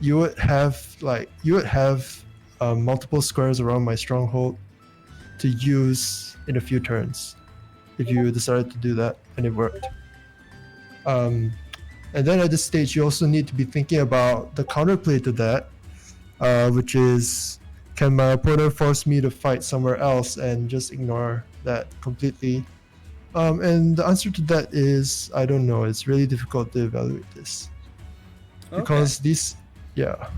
you would have multiple squares around my stronghold to use in a few turns if you decided to do that and it worked. And then at this stage, you also need to be thinking about the counterplay to that, which is, can my opponent force me to fight somewhere else and just ignore that completely? And the answer to that is, I don't know. It's really difficult to evaluate this. Okay. Because yeah.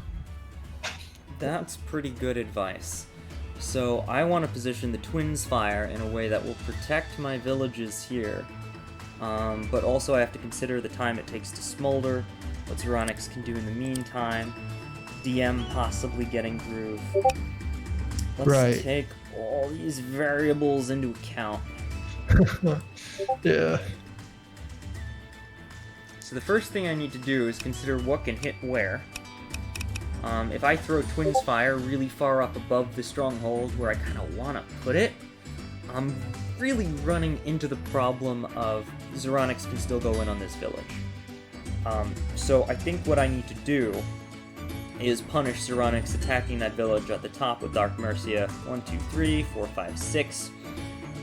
That's pretty good advice. So I want to position the Twins Fire in a way that will protect my villages here, but also I have to consider the time it takes to smolder, what Zeronix can do in the meantime, DM possibly getting groove. Let's take all these variables into account. Yeah. So the first thing I need to do is consider what can hit where. If I throw Twins Fire really far up above the stronghold where I kind of want to put it, I'm really running into the problem of Zeronix can still go in on this village. So I think what I need to do is punish Zeronix attacking that village at the top with Dark Mercia. 1, 2, 3, 4, 5, 6.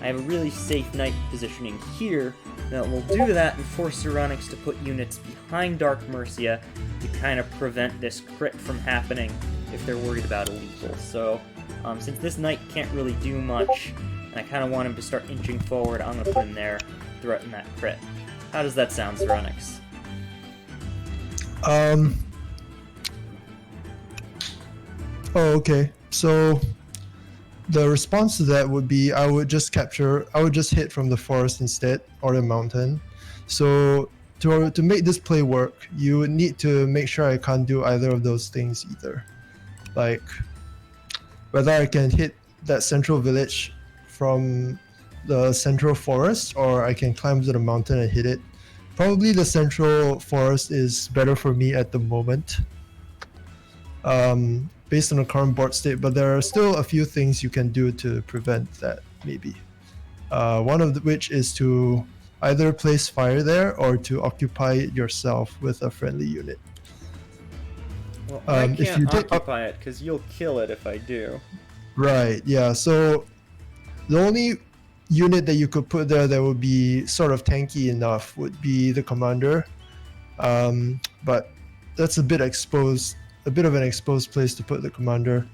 I have a really safe knight positioning here that will do that and force Zeronix to put units behind Dark Mercia to kind of prevent this crit from happening if they're worried about a lethal. So, since this knight can't really do much, and I kind of want him to start inching forward, I'm going to put him there, threaten that crit. How does that sound, Zeronix? Oh, okay. So the response to that would be I would just hit from the forest instead, or the mountain. So to make this play work, you would need to make sure I can't do either of those things either. Like, whether I can hit that central village from the central forest, or I can climb to the mountain and hit it. Probably the central forest is better for me at the moment, based on the current board state, but there are still a few things you can do to prevent that, maybe. One of which is to either place fire there or to occupy it yourself with a friendly unit. Well, I can't occupy it because you'll kill it if I do. Right, yeah, so the only unit that you could put there that would be sort of tanky enough would be the commander, but that's a bit of an exposed place to put the commander.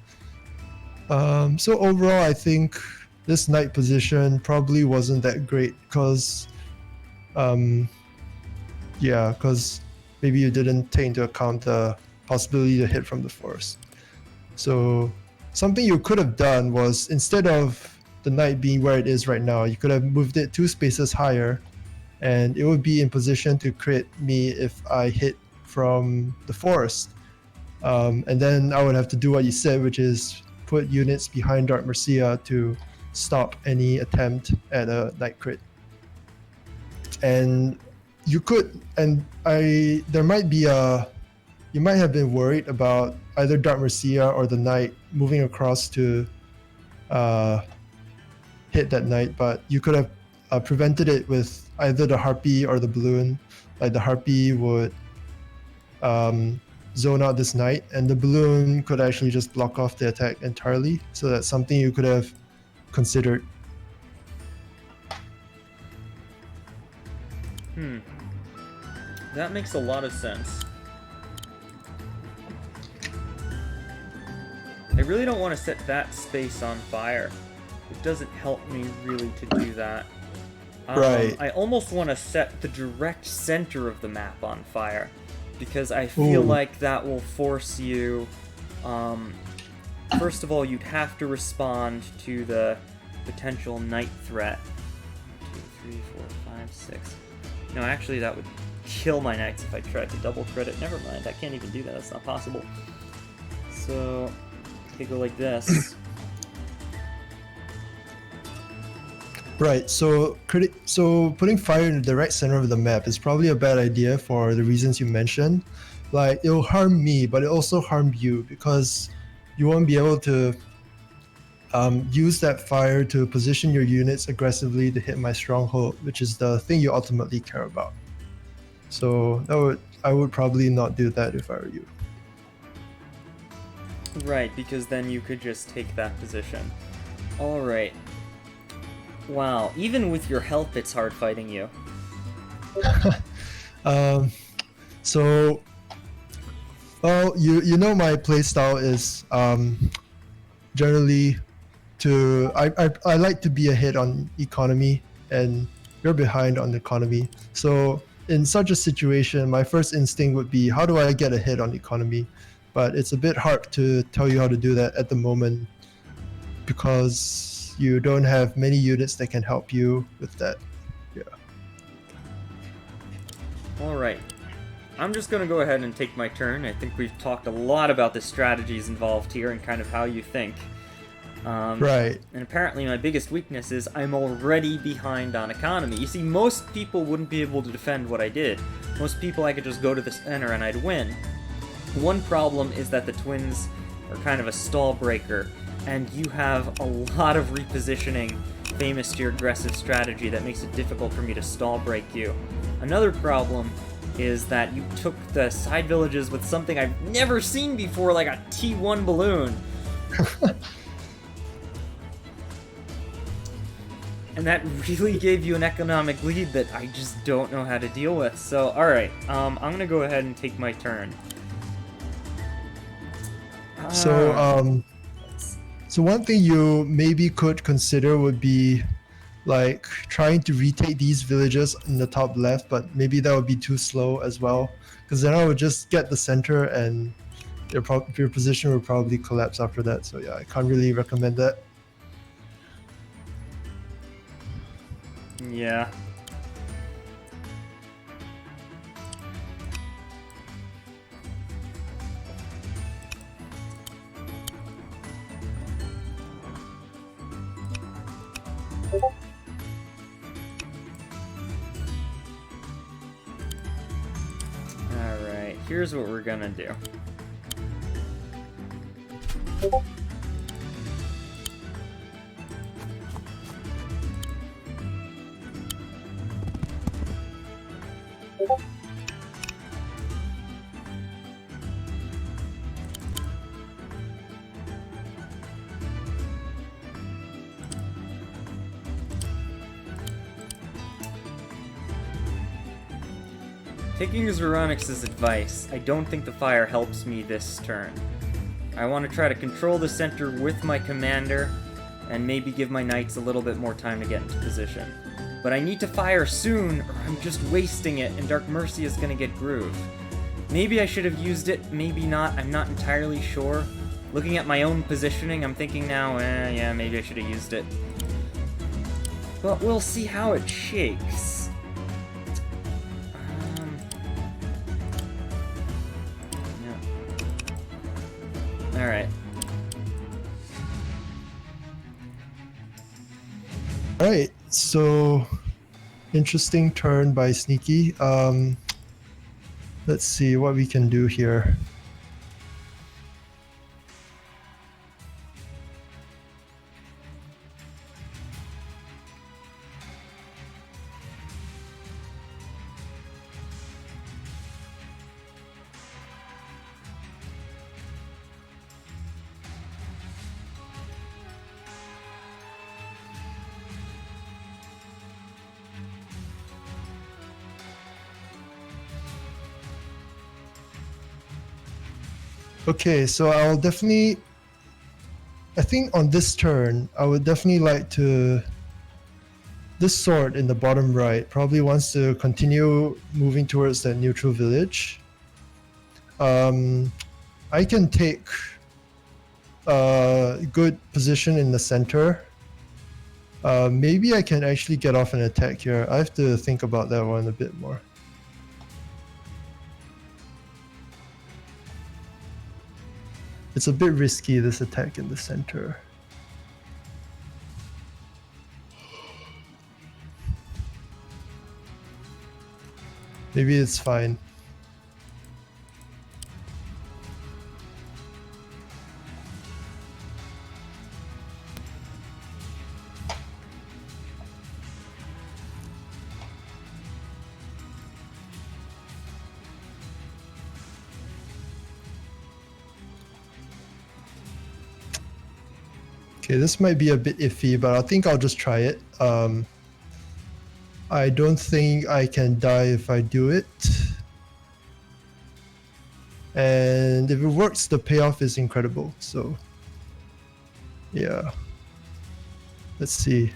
So overall, I think this knight position probably wasn't that great because maybe you didn't take into account the possibility to hit from the forest. So something you could have done was, instead of the knight being where it is right now, you could have moved it 2 spaces higher, and it would be in position to crit me if I hit from the forest. And then I would have to do what you said, which is put units behind Dark Mercia to stop any attempt at a knight crit. And you might have been worried about either Dark Mercia or the knight moving across to hit that knight, but you could have prevented it with either the harpy or the balloon. Like, the harpy would zone out this knight, and the balloon could actually just block off the attack entirely. So that's something you could have considered. That makes a lot of sense. I really don't want to set that space on fire. It doesn't help me really to do that. Right. I almost want to set the direct center of the map on fire, because I feel like that will force you... first of all, you'd have to respond to the potential knight threat. 2, 3, 4, 5, 6. No, actually that would kill my knights if I tried to double credit. Never mind, I can't even do that. That's not possible. So, I could go like this. Right, so putting fire in the direct center of the map is probably a bad idea for the reasons you mentioned. Like, it'll harm me, but it also harm you, because you won't be able to use that fire to position your units aggressively to hit my stronghold, which is the thing you ultimately care about. So I would probably not do that if I were you. Right, because then you could just take that position. Alright. Wow, even with your help, it's hard fighting you. So, well, you know my playstyle is generally I like to be ahead on economy, and you're behind on economy. So in such a situation, my first instinct would be, how do I get ahead on economy? But it's a bit hard to tell you how to do that at the moment, because you don't have many units that can help you with that. Yeah. Alright. I'm just going to go ahead and take my turn. I think we've talked a lot about the strategies involved here and kind of how you think. Right. And apparently my biggest weakness is I'm already behind on economy. You see, most people wouldn't be able to defend what I did. Most people, I could just go to the center and I'd win. One problem is that the twins are kind of a stall breaker, and you have a lot of repositioning famous to your aggressive strategy that makes it difficult for me to stall break you. Another problem is that you took the side villages with something I've never seen before, like a T1 balloon. And that really gave you an economic lead that I just don't know how to deal with. So, alright, I'm gonna go ahead and take my turn. So one thing you maybe could consider would be like trying to retake these villages in the top left, but maybe that would be too slow as well, because then I would just get the center and your position would probably collapse after that. So yeah, I can't really recommend that. Yeah. Alright, here's what we're gonna do. Taking Zeronix's advice, I don't think the fire helps me this turn. I want to try to control the center with my commander, and maybe give my knights a little bit more time to get into position. But I need to fire soon, or I'm just wasting it, and Dark Mercy is gonna get Groove. Maybe I should have used it, maybe not, I'm not entirely sure. Looking at my own positioning, I'm thinking now, yeah, maybe I should have used it. But we'll see how it shakes. Alright. Alright, so interesting turn by Sneaky. Let's see what we can do here. Okay, so I think on this turn, I would definitely like to, this sword in the bottom right probably wants to continue moving towards that neutral village. I can take a good position in the center. Maybe I can actually get off an attack here. I have to think about that one a bit more. It's a bit risky, this attack in the center. Maybe it's fine. Okay, this might be a bit iffy, but I think I'll just try it. I don't think I can die if I do it. And if it works, the payoff is incredible. So, yeah. Let's see.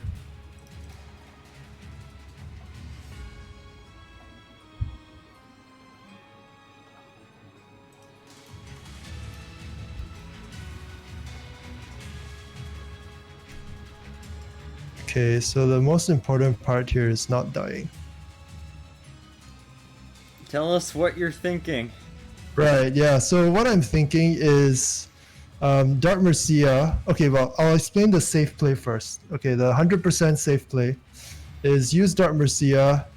Okay, so the most important part here is not dying. Tell us what you're thinking. Right, yeah. So what I'm thinking is Dark Mercia. Okay, well, I'll explain the safe play first. Okay, the 100% safe play is use Dark Mercia,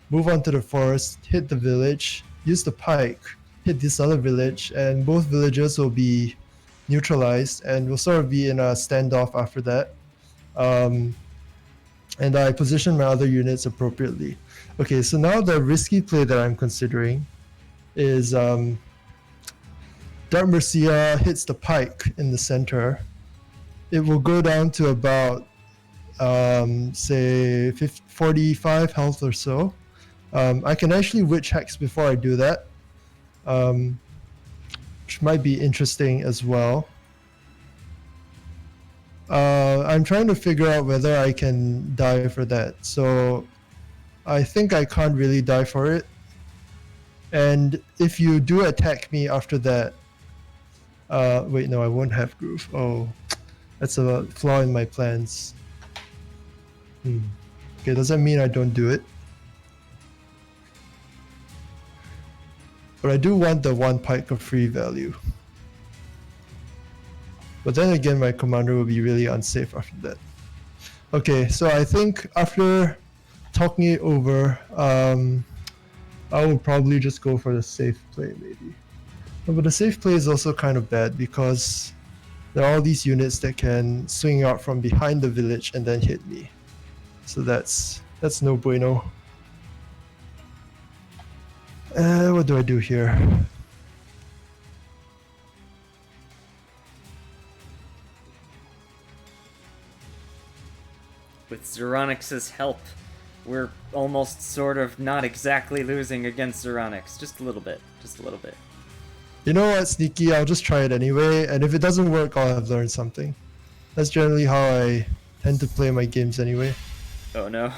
move on to the forest, hit the village, use the pike, hit this other village, and both villages will be neutralized, and we'll sort of be in a standoff after that. And I position my other units appropriately. Okay, so now the risky play that I'm considering is Dark Mercia hits the pike in the center. It will go down to about, say, 45 health or so. I can actually Witch Hex before I do that, which might be interesting as well. I'm trying to figure out whether I can die for that. So I think I can't really die for it. And if you do attack me after that, wait, no, I won't have Groove. Oh, that's a flaw in my plans. Okay, does that mean I don't do it? But I do want the 1 pike of free value. But then again, my commander will be really unsafe after that. Okay, so I think after talking it over, I will probably just go for the safe play maybe. But the safe play is also kind of bad because there are all these units that can swing out from behind the village and then hit me. So that's no bueno. What do I do here? With Zeronix's help, we're almost sort of not exactly losing against Zeronix. Just a little bit. Just a little bit. You know what, Sneaky? I'll just try it anyway, and if it doesn't work, I'll have learned something. That's generally how I tend to play my games anyway. Oh no.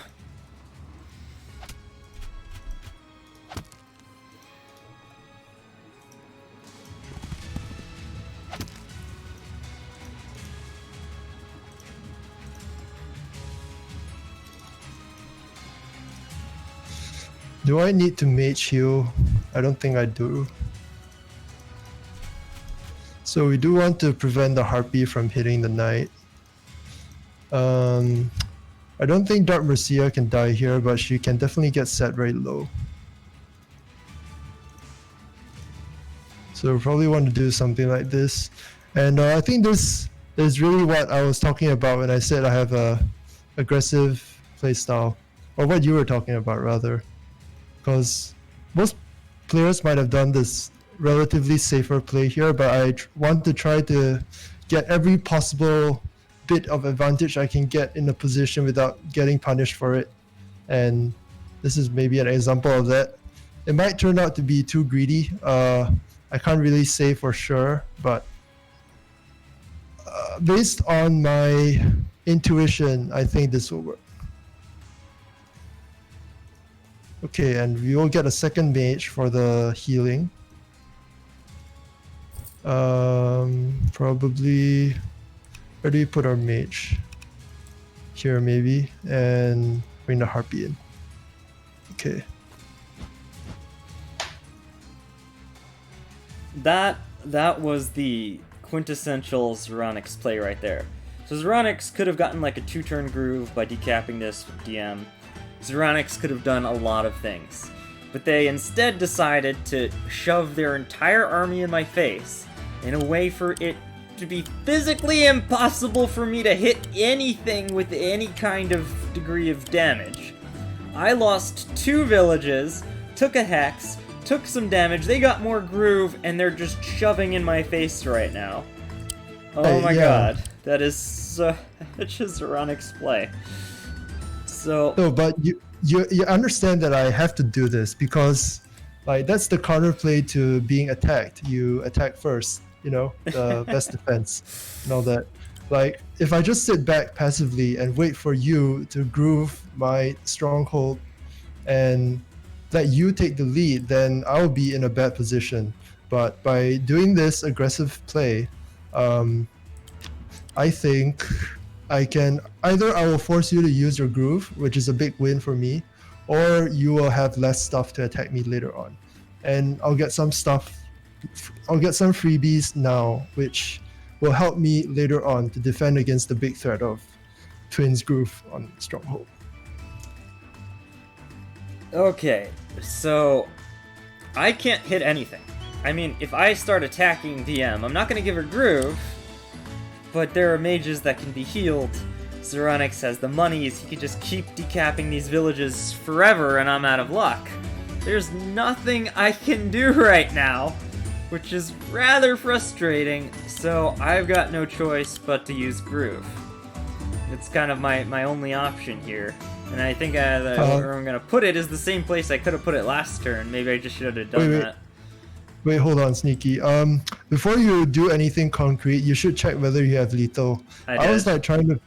Do I need to mage heal? I don't think I do. So we do want to prevent the Harpy from hitting the Knight. I don't think Dark Mercia can die here, but she can definitely get set very low. So we probably want to do something like this. And I think this is really what I was talking about when I said I have a aggressive playstyle. Or what you were talking about, rather. Because most players might have done this relatively safer play here, but I want to try to get every possible bit of advantage I can get in a position without getting punished for it. And this is maybe an example of that. It might turn out to be too greedy. I can't really say for sure, but based on my intuition, I think this will work. Okay, and we will get a second mage for the healing. Probably, where do we put our mage? Here maybe, and bring the Harpy in. Okay. That was the quintessential Zeronix play right there. So Zeronix could have gotten like a 2-turn groove by decapping this with DM. Zeronix could have done a lot of things, but they instead decided to shove their entire army in my face in a way for it to be physically impossible for me to hit anything with any kind of degree of damage. I lost 2 villages, took a hex, took some damage, they got more groove, and they're just shoving in my face right now. Oh my god, that is such a Zeronix play. So no, but you understand that I have to do this because like that's the counterplay to being attacked. You attack first, you know, the best defense and all that. Like if I just sit back passively and wait for you to groove my stronghold and let you take the lead, then I'll be in a bad position. But by doing this aggressive play, I think I can either I will force you to use your groove, which is a big win for me, or you will have less stuff to attack me later on. And I'll get some stuff, I'll get some freebies now, which will help me later on to defend against the big threat of Twins Groove on Stronghold. okay, so I can't hit anything. I mean, if I start attacking DM, I'm not going to give her groove, but there are mages that can be healed, Zeronix has the monies, he could just keep decapping these villages forever and I'm out of luck. There's nothing I can do right now, which is rather frustrating, so I've got no choice but to use Groove. It's kind of my only option here. And I think where I'm gonna put it is the same place I could have put it last turn. Maybe I just should have done that. Wait, hold on, Sneaky. Before you do anything concrete, you should check whether you have lethal. I was like trying to...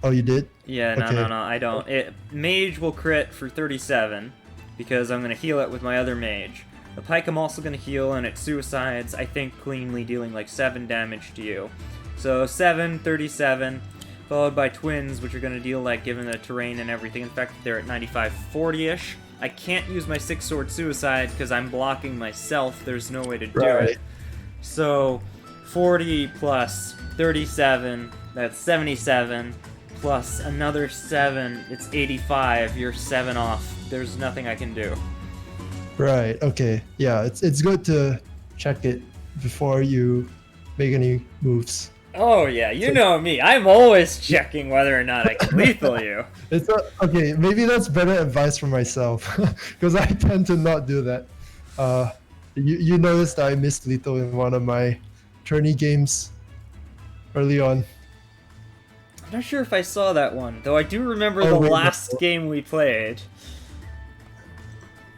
Oh, you did? Yeah, no, I don't. Mage will crit for 37, because I'm gonna heal it with my other mage. The pike I'm also gonna heal, and it suicides, I think cleanly dealing like 7 damage to you. So 7, 37, followed by twins, which are gonna deal like, given the terrain and everything. In fact, they're at 95, 40-ish. I can't use my 6-sword suicide because I'm blocking myself. There's no way to do it. So 40 plus 37, that's 77, plus another 7, it's 85. You're 7 off. There's nothing I can do. Right, okay. Yeah, it's good to check it before you make any moves. Oh yeah, you know me. I'm always checking whether or not I can lethal you. Okay, maybe that's better advice for myself, because I tend to not do that. You noticed I missed lethal in one of my tourney games early on. I'm not sure if I saw that one, though I do remember the last game we played,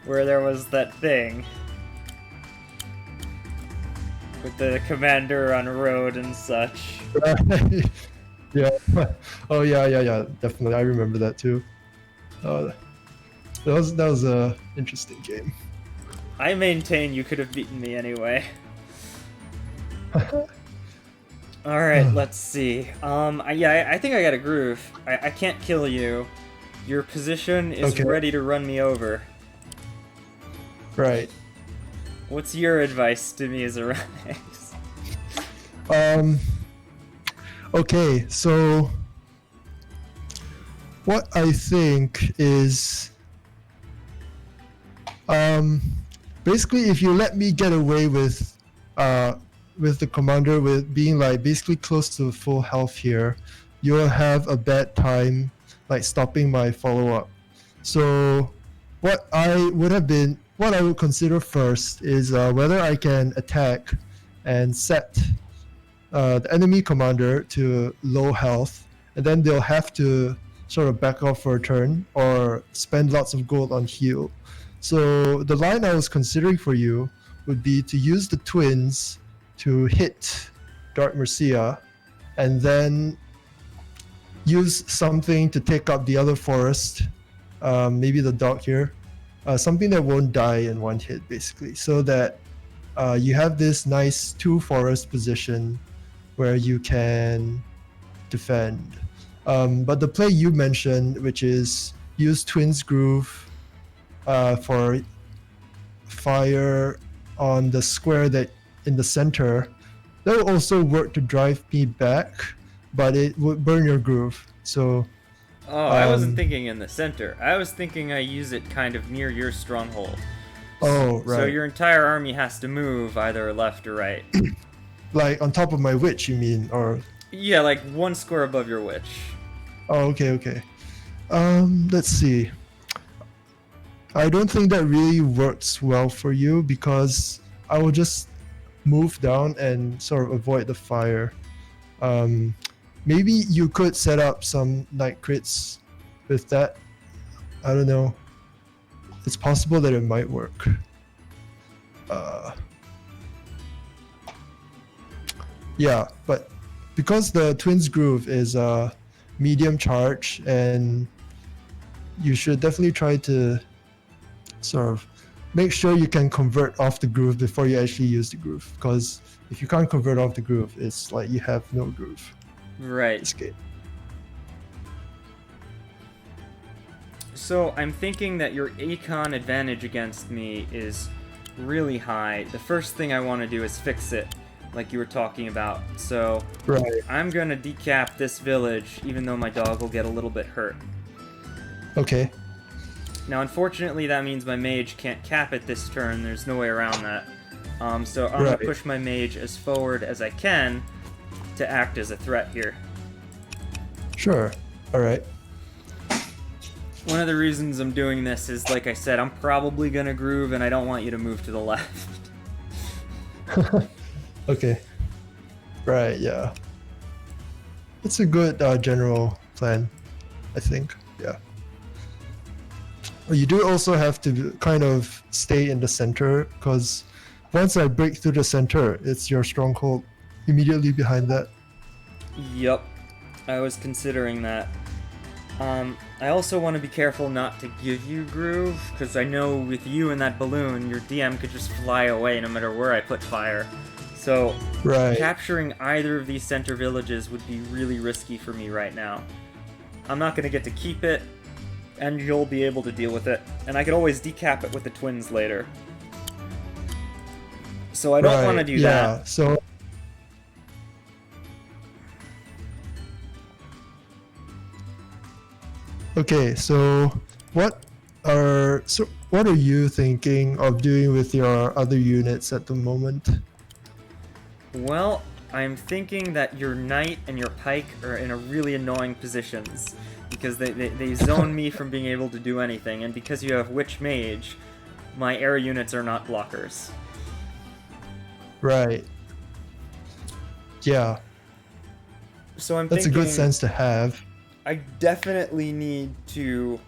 where there was that thing with the commander on road and such. Yeah. Oh yeah. Definitely, I remember that too. That was a interesting game. I maintain you could have beaten me anyway. Alright, let's see. I think I got a groove. I can't kill you. Your position is ready to run me over. Right. What's your advice to me as a Zeronix? Okay, so what I think is basically if you let me get away with the commander with being like basically close to full health here, you'll have a bad time like stopping my follow-up. So what I would consider first is whether I can attack and set the enemy commander to low health, and then they'll have to sort of back off for a turn or spend lots of gold on heal. So the line I was considering for you would be to use the twins to hit Dark Mercia, and then use something to take up the other forest, maybe the dog here, something that won't die in one hit basically, so that you have this nice 2 forest position where you can defend. But the play you mentioned, which is use Twins Groove for fire on the square that in the center, that will also work to drive me back, but it would burn your groove. So I wasn't thinking in the center. I was thinking I use it kind of near your stronghold. Oh, right. So your entire army has to move either left or right. Like on top of my witch, you mean? Or yeah, like 1 square above your witch. Oh, okay. Let's see. I don't think that really works well for you because I will just move down and sort of avoid the fire. Maybe you could set up some night crits with that. I don't know. It's possible that it might work. Yeah, but because the Twins Groove is medium charge, and you should definitely try to sort of make sure you can convert off the groove before you actually use the groove, because if you can't convert off the groove, it's like you have no groove. Right. Escape. So I'm thinking that your Econ advantage against me is really high. The first thing I want to do is fix it, like you were talking about. So I'm gonna decap this village, even though my dog will get a little bit hurt. Okay. Now, unfortunately, that means my mage can't cap it this turn. There's no way around that. So I'm gonna push my mage as forward as I can to act as a threat here. Sure. All right. One of the reasons I'm doing this is, like I said, I'm probably gonna groove, and I don't want you to move to the left. Okay. Right. Yeah. It's a good general plan, I think. Yeah. Well, you do also have to kind of stay in the center, because once I break through the center, it's your stronghold immediately behind that. Yup, I was considering that. I also want to be careful not to give you groove, because I know with you and that balloon, your DM could just fly away no matter where I put fire. So, Right. capturing either of these center villages would be really risky for me right now. I'm not going to get to keep it, and you'll be able to deal with it. And I could always decap it with the twins later. So I don't want to do that. Yeah. So. Okay, so what are you thinking of doing with your other units at the moment? Well, I'm thinking that your knight and your pike are in a really annoying positions, because they zone me from being able to do anything, and because you have witch mage, my air units are not blockers. Right. Yeah, So I'm that's a thinking good sense to have. I definitely need to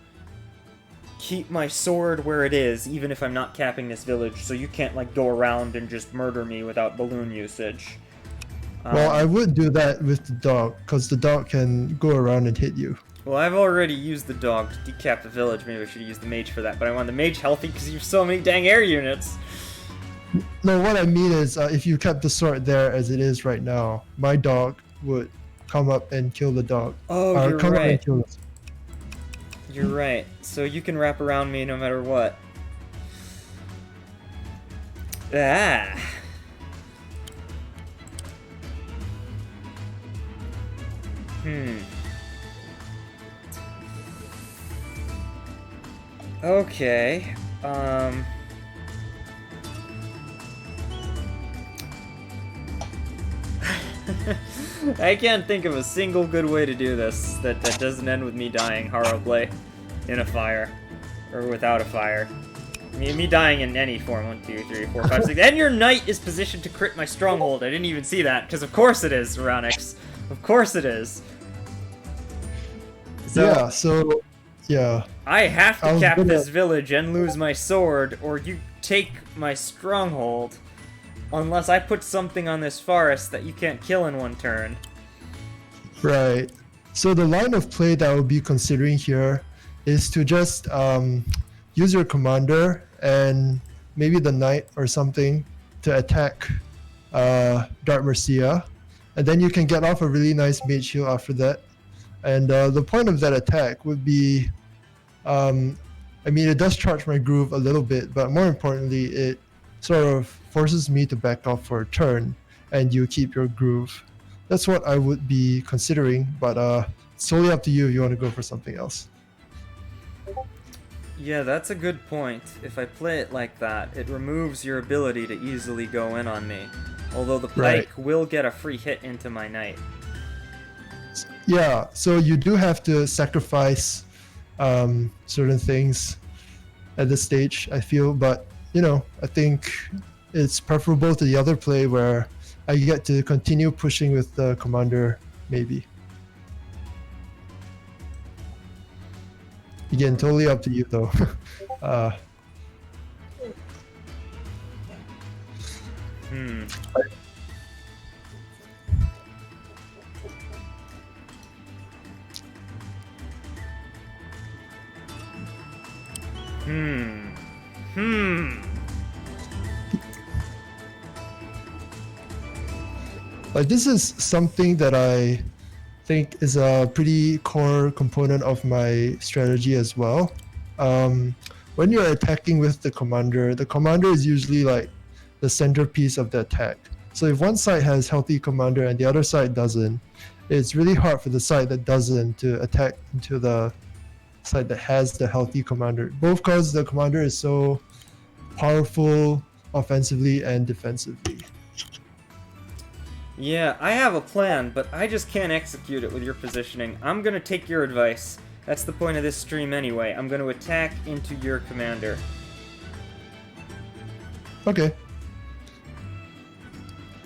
keep my sword where it is, even if I'm not capping this village, so you can't, like, go around and just murder me without balloon usage. Well, I would do that with the dog, because the dog can go around and hit you. Well, I've already used the dog to decap the village. Maybe I should use the mage for that, but I want the mage healthy because you have so many dang air units. No, what I mean is, if you kept the sword there as it is right now, my dog would come up and kill the dog. Oh, you're come up right. and kill us. You're right. So you can wrap around me no matter what. Ah. Okay. I can't think of a single good way to do this that doesn't end with me dying horribly in a fire. Or without a fire. Me dying in any form. 1, 2, 3, 4, 5, 6. And your knight is positioned to crit my stronghold. I didn't even see that, because of course it is, Zeronix. Of course it is. So, yeah. I have to cap gonna- this village and lose my sword, or you take my stronghold. Unless I put something on this forest that you can't kill in one turn. Right. So the line of play that I would be considering here is to just use your commander and maybe the knight or something to attack Dark Mercia, and then you can get off a really nice mage heal after that. And the point of that attack would be, I mean, it does charge my groove a little bit, but more importantly, it sort of forces me to back off for a turn, and you keep your groove. That's what I would be considering, but it's totally up to you if you want to go for something else. Yeah, that's a good point. If I play it like that, it removes your ability to easily go in on me. Although the pike Right. will get a free hit into my knight. Yeah, so you do have to sacrifice certain things at this stage, I feel, but I think it's preferable to the other play where I get to continue pushing with the commander, maybe. Again, totally up to you though. Hmm. Like, this is something that I think is a pretty core component of my strategy as well. When you're attacking with the commander is usually like the centerpiece of the attack. So if one side has healthy commander and the other side doesn't, it's really hard for the side that doesn't to attack into the side that has the healthy commander. Both because the commander is so powerful offensively and defensively. Yeah, I have a plan, but I just can't execute it with your positioning. I'm gonna take your advice. That's the point of this stream anyway. I'm gonna attack into your commander. Okay.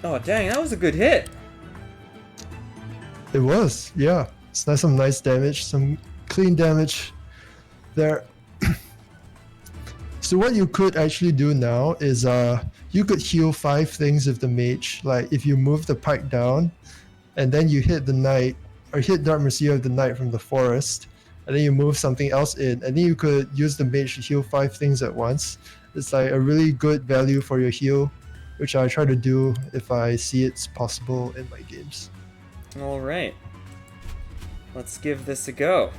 Oh, dang, that was a good hit. It was, yeah. It's nice, some nice damage, some clean damage there. So what you could actually do now is you could heal 5 things with the mage. Like if you move the pike down and then you hit the knight or hit Dark Mercy of the knight from the forest, and then you move something else in, and then you could use the mage to heal 5 things at once. It's like a really good value for your heal, which I try to do if I see it's possible in my games. Alright. Let's give this a go.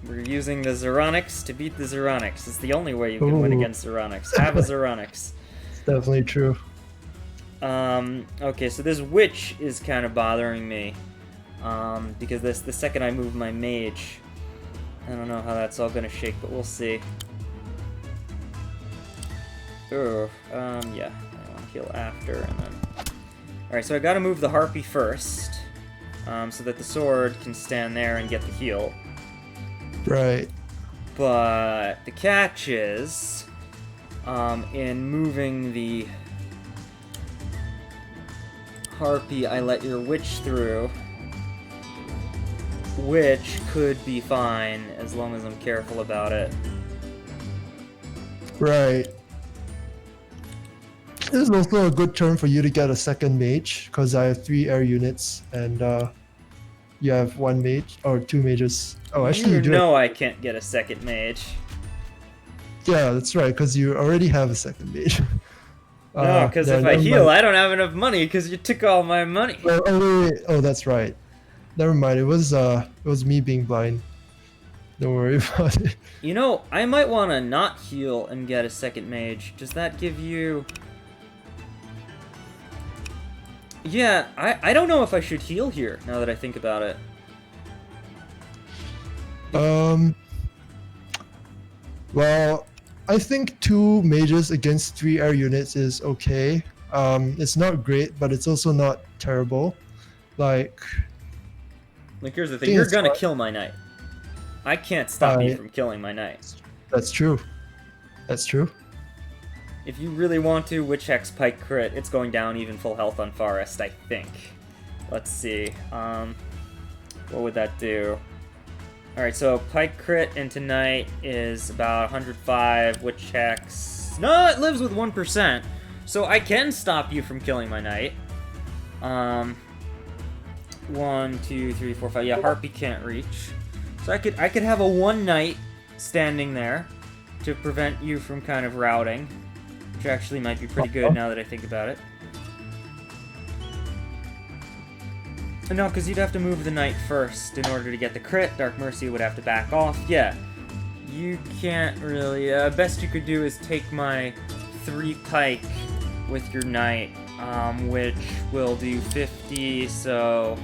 We're using the Zeronix to beat the Zeronix. It's the only way you can win Ooh. against Zeronix. Have a Zeronix. It's definitely true. Okay, so this witch is kind of bothering me. Because the second I move my mage, I don't know how that's all gonna shake, but we'll see. Oh, yeah. I want to heal after, and then... Alright, so I gotta move the harpy first, so that the sword can stand there and get the heal. Right. But the catch is, in moving the harpy, I let your witch through, which could be fine as long as I'm careful about it. Right. This is also a good turn for you to get a second mage, because I have 3 air units, and you have 1 mage, or 2 mages. Oh, actually you do. know I can't get a second mage. Yeah, that's right, because you already have a second mage. No, because if I heal, I don't have enough money because you took all my money. Wait. Oh, that's right. Never mind. It was me being blind. Don't worry about it. You know, I might want to not heal and get a second mage. Does that give you... Yeah, I don't know if I should heal here, now that I think about it. Well, I think 2 mages against 3 air units is okay. It's not great, but it's also not terrible. Like, here's the thing, you're gonna kill my knight. I can't stop you from killing my knight. That's true. That's true. If you really want to, Witch Hex Pike crit, it's going down even full health on Forest, I think. Let's see. What would that do? Alright, so Pike crit into Knight is about 105. Witch Hex... No, it lives with 1%. So I can stop you from killing my Knight. 1, 2, 3, 4, 5. Yeah, Harpy can't reach. So I could have a 1 Knight standing there to prevent you from kind of routing. Which actually might be pretty good now that I think about it. No, because you'd have to move the knight first in order to get the crit. Dark Mercy would have to back off. Yeah, you can't really... best you could do is take my 3 pike with your knight, which will do 50, so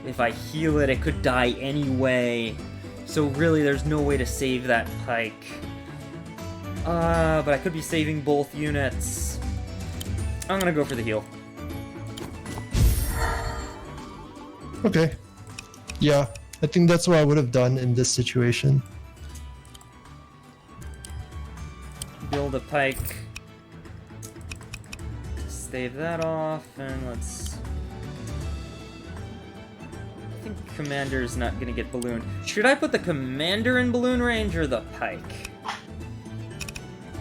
if I heal it, it could die anyway. So really, there's no way to save that pike. But I could be saving both units. I'm gonna go for the heal. Okay. Yeah, I think that's what I would have done in this situation. Build a pike. Stave that off, and let's... I think Commander's not gonna get ballooned. Should I put the Commander in balloon range or the pike?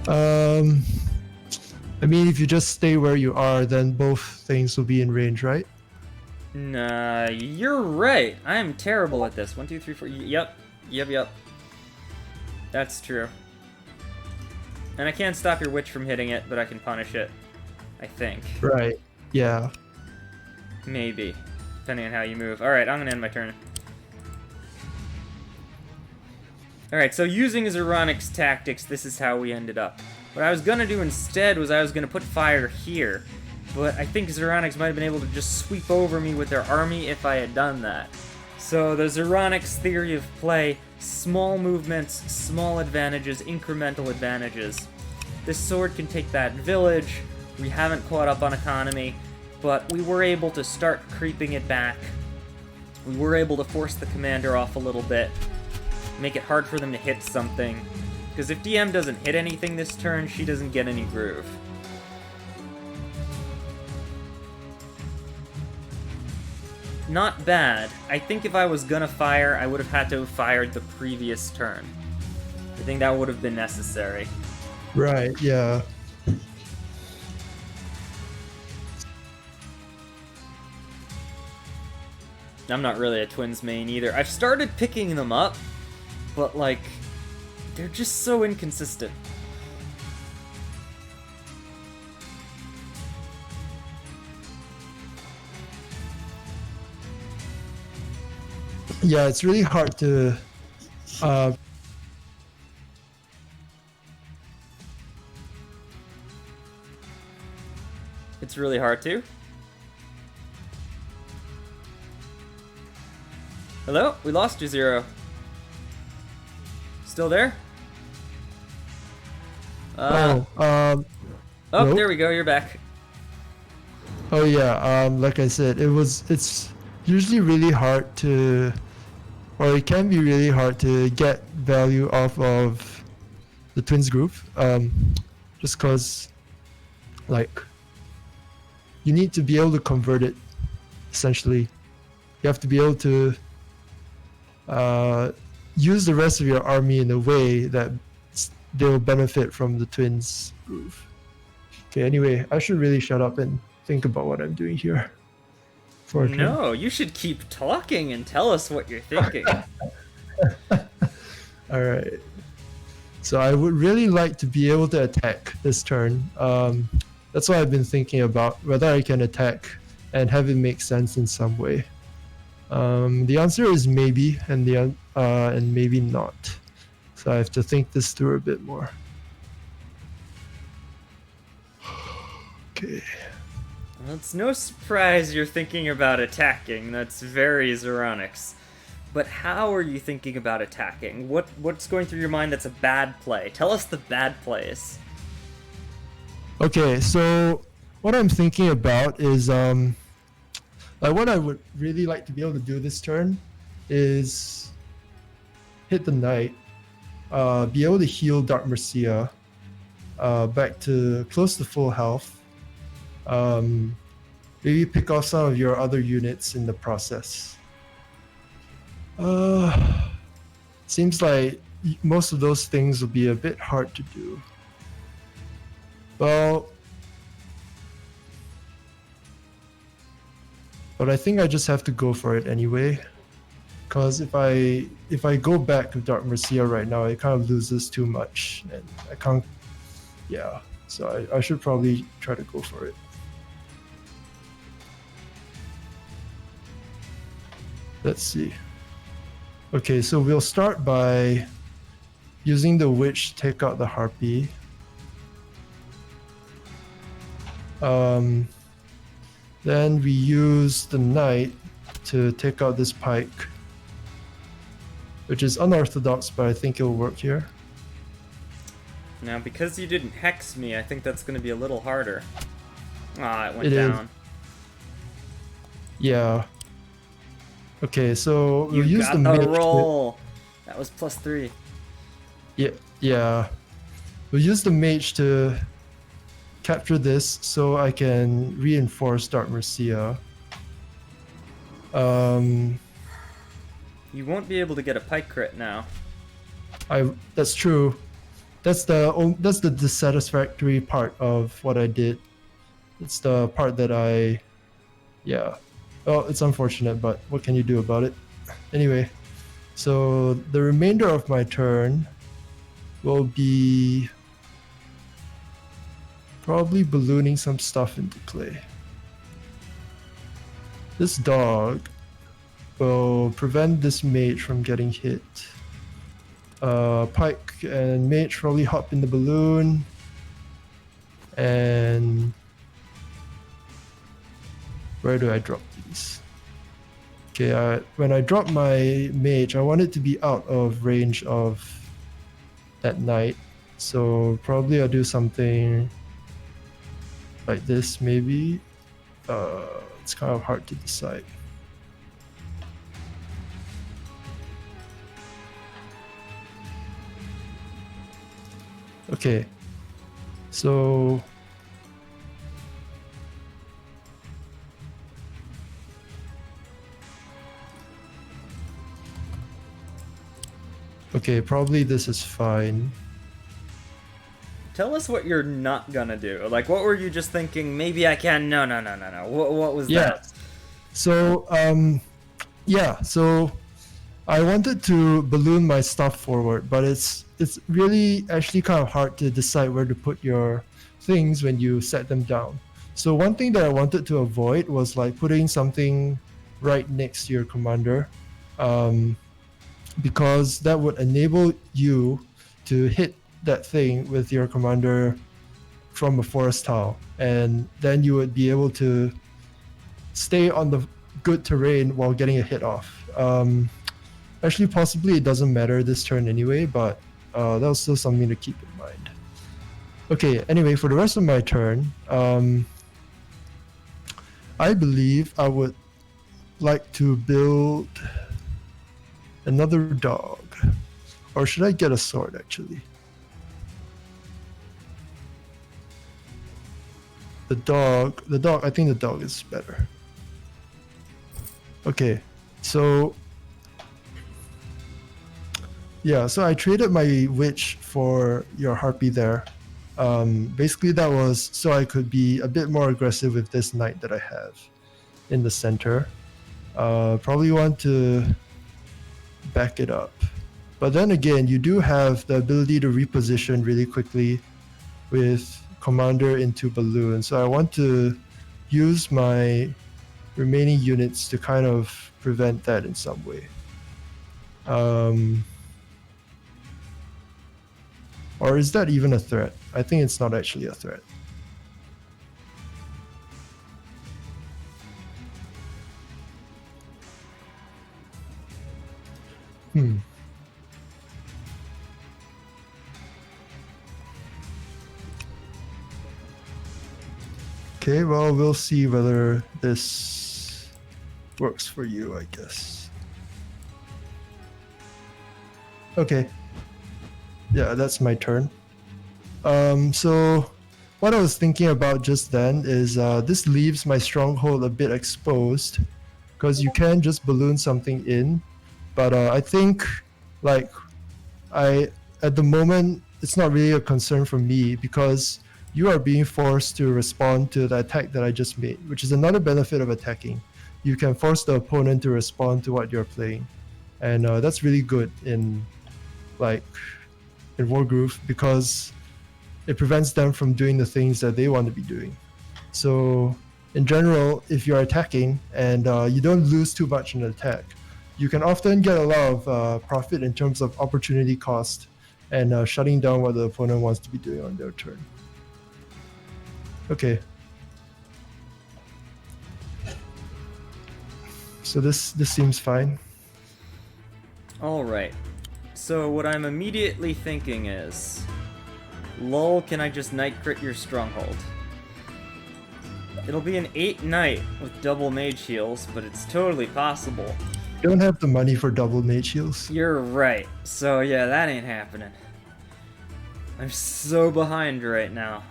I mean, if you just stay where you are, then both things will be in range, right? Nah, you're right. I am terrible at this. 1, 2, 3, 4. Yep. That's true. And I can't stop your witch from hitting it, but I can punish it. I think. Right. Yeah. Maybe. Depending on how you move. Alright, I'm gonna end my turn. Alright, so using Zeronix tactics, this is how we ended up. What I was gonna do instead was I was gonna put fire here, but I think Zeronix might have been able to just sweep over me with their army if I had done that. So the Zeronix theory of play, small movements, small advantages, incremental advantages. This sword can take that village, we haven't caught up on economy, but we were able to start creeping it back. We were able to force the commander off a little bit, make it hard for them to hit something, because if DM doesn't hit anything this turn, she doesn't get any groove. Not bad. I think if I was gonna fire, I would have had to have fired the previous turn. I think that would have been necessary. Right, yeah. I'm not really a Twins main either. I've started picking them up, but like, they're just so inconsistent. Yeah, it's really hard to It's really hard to. Hello? We lost you, Zero. Still there? nope. There we go, you're back. Oh yeah, like I said, it's usually really hard to, or it can be really hard to get value off of the Twins group, just cause like you need to be able to convert it. Essentially, you have to be able to use the rest of your army in a way that they'll benefit from the Twins groove. Okay, anyway, I should really shut up and think about what I'm doing here. No, you should keep talking and tell us what you're thinking. Alright. So I would really like to be able to attack this turn. That's what I've been thinking about, whether I can attack and have it make sense in some way. The answer is maybe, and maybe not. So I have to think this through a bit more. Okay. Well, it's no surprise you're thinking about attacking. That's very Zeronix. But how are you thinking about attacking? What's going through your mind that's a bad play? Tell us the bad plays. Okay, so what I'm thinking about is like what I would really like to be able to do this turn is hit the knight, be able to heal Dark Mercia back to close to full health. Maybe pick off some of your other units in the process. Seems like most of those things will be a bit hard to do. Well, but I think I just have to go for it anyway. Because if I go back with Dark Mercia right now, it kind of loses too much, and I can't. Yeah, so I should probably try to go for it. Let's see. Okay, so we'll start by using the witch to take out the harpy. Then we use the knight to take out this pike, which is unorthodox, but I think it'll work here. Now, because you didn't hex me, I think that's going to be a little harder. Ah, it went It is. down. Yeah. Okay, so You we'll use got the the mage roll. That was +3. Yeah. We'll use the mage to capture this so I can reinforce Dark Mercia. You won't be able to get a pike crit now. That's true. That's the dissatisfactory part of what I did. It's the part that yeah. Oh, it's unfortunate, but what can you do about it? Anyway, so the remainder of my turn will be probably ballooning some stuff into play. This dog will prevent this mage from getting hit. Pike and mage probably hop in the balloon. And where do I drop these? Okay, when I drop my mage, I want it to be out of range of that knight. So probably I'll do something like this maybe. It's kind of hard to decide. Okay, so okay, probably this is fine. Tell us what you're not gonna do. Like, what were you just thinking? Maybe I can. No. What was that? So yeah, so I wanted to balloon my stuff forward, but it's really actually kind of hard to decide where to put your things when you set them down. So one thing that I wanted to avoid was like putting something right next to your commander, because that would enable you to hit that thing with your commander from a forest tile, and then you would be able to stay on the good terrain while getting a hit off. Actually, possibly it doesn't matter this turn anyway, but that was still something to keep in mind. Okay, anyway, for the rest of my turn, I believe I would like to build another dog. Or should I get a sword, actually? The dog, I think the dog is better. Okay, so yeah, so I traded my witch for your harpy there. Basically that was so I could be a bit more aggressive with this knight that I have in the center. Probably want to back it up. But then again, you do have the ability to reposition really quickly with commander into balloon. So I want to use my remaining units to kind of prevent that in some way. Or is that even a threat? I think it's not actually a threat. Okay, well, we'll see whether this works for you, I guess. Okay. Yeah, that's my turn. So what I was thinking about just then is this leaves my stronghold a bit exposed because you can just balloon something in, but I think like at the moment it's not really a concern for me because you are being forced to respond to the attack that I just made, which is another benefit of attacking. You can force the opponent to respond to what you're playing, and that's really good in Wargroove because it prevents them from doing the things that they want to be doing. So in general, if you're attacking and you don't lose too much in an attack, you can often get a lot of profit in terms of opportunity cost and shutting down what the opponent wants to be doing on their turn. Okay. So this seems fine. All right. So what I'm immediately thinking is, lol, can I just night crit your stronghold? It'll be an 8 knight with double mage heals, but it's totally possible. You don't have the money for double mage heals. You're right. So yeah, that ain't happening. I'm so behind right now.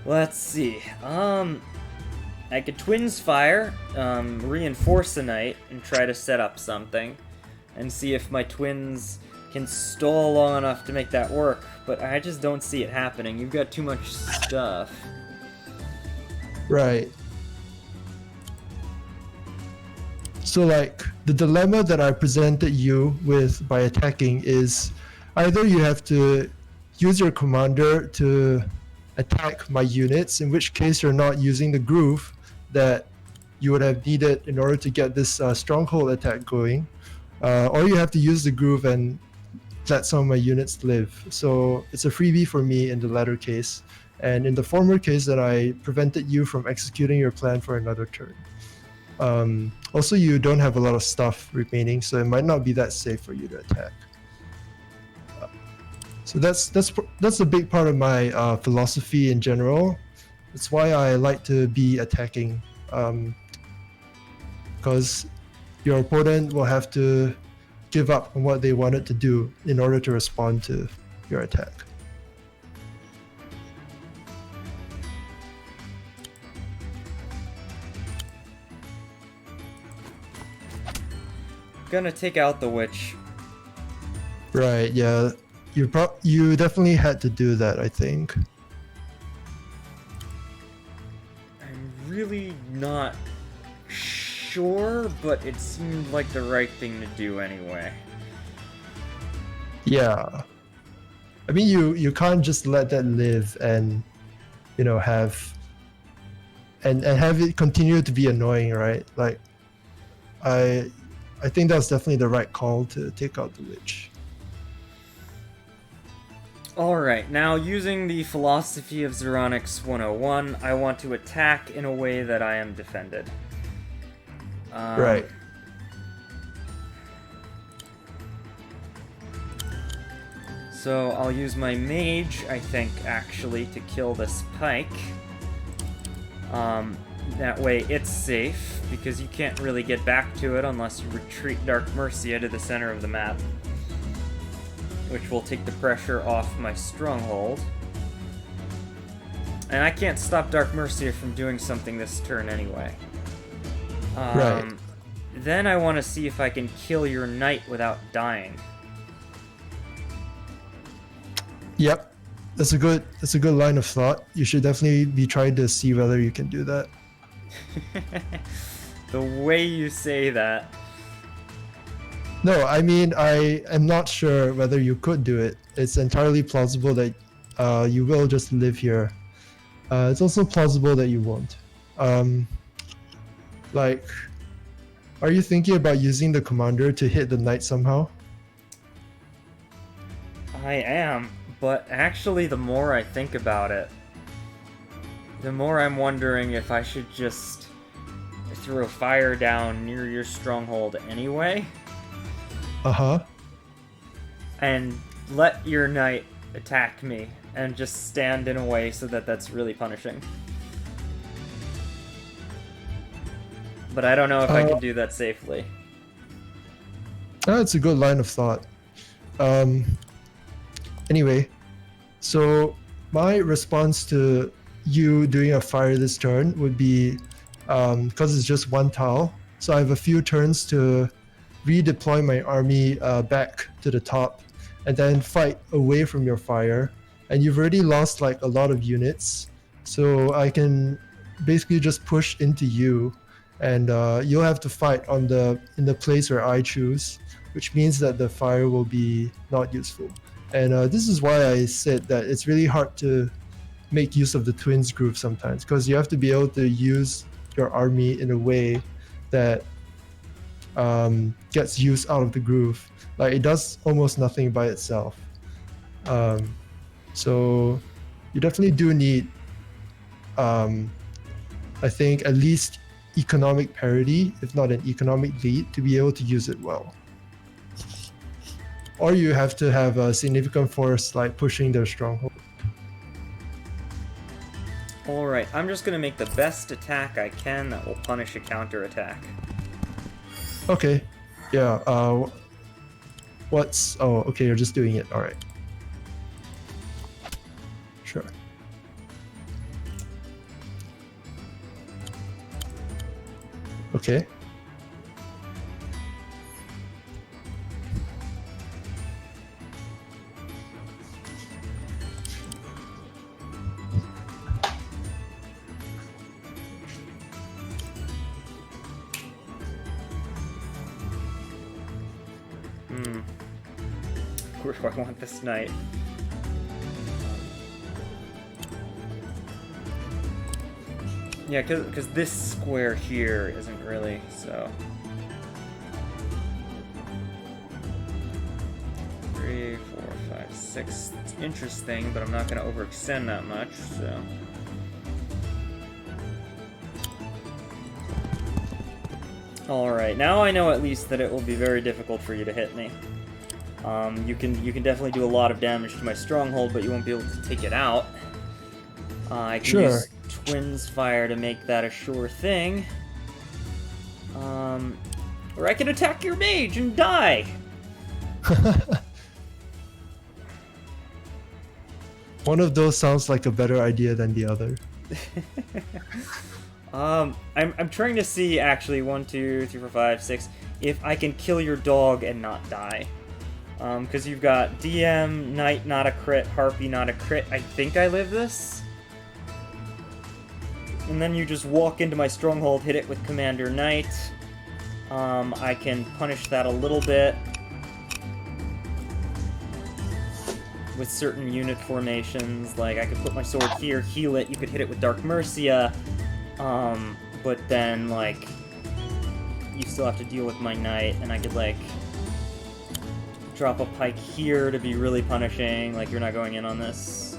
Let's see. I could Twins Fire, reinforce a knight, and try to set up something, and see if my twins can stall long enough to make that work, but I just don't see it happening. You've got too much stuff. Right. So like the dilemma that I presented you with by attacking is either you have to use your commander to attack my units, in which case you're not using the groove that you would have needed in order to get this stronghold attack going, or you have to use the groove and let some of my units live. So it's a freebie for me in the latter case, and in the former case that I prevented you from executing your plan for another turn. Also, you don't have a lot of stuff remaining, so it might not be that safe for you to attack. So that's a big part of my philosophy in general. It's why I like to be attacking, because your opponent will have to give up on what they wanted to do in order to respond to your attack. Gonna take out the witch. Right, yeah. You definitely had to do that, I think. I'm really not sure, but it seemed like the right thing to do anyway. Yeah. I mean, you can't just let that live and, you know, have it continue to be annoying, right? Like, I think that's definitely the right call to take out the witch. Alright, now using the philosophy of Zeronix 101, I want to attack in a way that I am defended. Right. So I'll use my mage, I think, actually, to kill this pike. That way it's safe, because you can't really get back to it unless you retreat Dark Mercia to the center of the map, which will take the pressure off my Stronghold. And I can't stop Dark Mercia from doing something this turn anyway. Right. Then I want to see if I can kill your knight without dying. Yep. That's a good line of thought. You should definitely be trying to see whether you can do that. The way you say that. No, I mean, I am not sure whether you could do it. It's entirely plausible that you will just live here. It's also plausible that you won't. Like, are you thinking about using the commander to hit the knight somehow? I am, but actually the more I think about it, the more I'm wondering if I should just throw fire down near your stronghold anyway. Uh-huh. And let your knight attack me, and just stand in a way so that that's really punishing. But I don't know if I can do that safely. That's a good line of thought. Anyway, so my response to you doing a fire this turn would be, because it's just one tile, so I have a few turns to redeploy my army back to the top and then fight away from your fire. And you've already lost like a lot of units, so I can basically just push into you, and you'll have to fight in the place where I choose, which means that the fire will be not useful. And this is why I said that it's really hard to make use of the twins groove sometimes, because you have to be able to use your army in a way that gets used out of the groove. Like, it does almost nothing by itself. So you definitely do need, I think, at least economic parity, if not an economic lead, to be able to use it well. Or you have to have a significant force like pushing their stronghold. Alright, I'm just gonna make the best attack I can that will punish a counterattack. Okay. Yeah. Oh, okay, you're just doing it. Alright. Sure. Okay. Where do I want this knight? Yeah, because this square here isn't really, so... 3, 4, 5, 6. It's interesting, but I'm not going to overextend that much, so... Alright, now I know at least that it will be very difficult for you to hit me. You can definitely do a lot of damage to my stronghold, but you won't be able to take it out. I can use Twins Fire to make that a sure thing. Or I can attack your mage and die! One of those sounds like a better idea than the other. I'm trying to see, actually, 1, 2, 3, 4, 5, 6, if I can kill your dog and not die. Because you've got DM, Knight, not a crit, Harpy, not a crit. I think I live this. And then you just walk into my Stronghold, hit it with Commander Knight. I can punish that a little bit with certain unit formations. Like, I could put my sword here, heal it, you could hit it with Dark Mercia, but then, like, you still have to deal with my Knight, and I could, like, drop a pike here to be really punishing, like, you're not going in on this.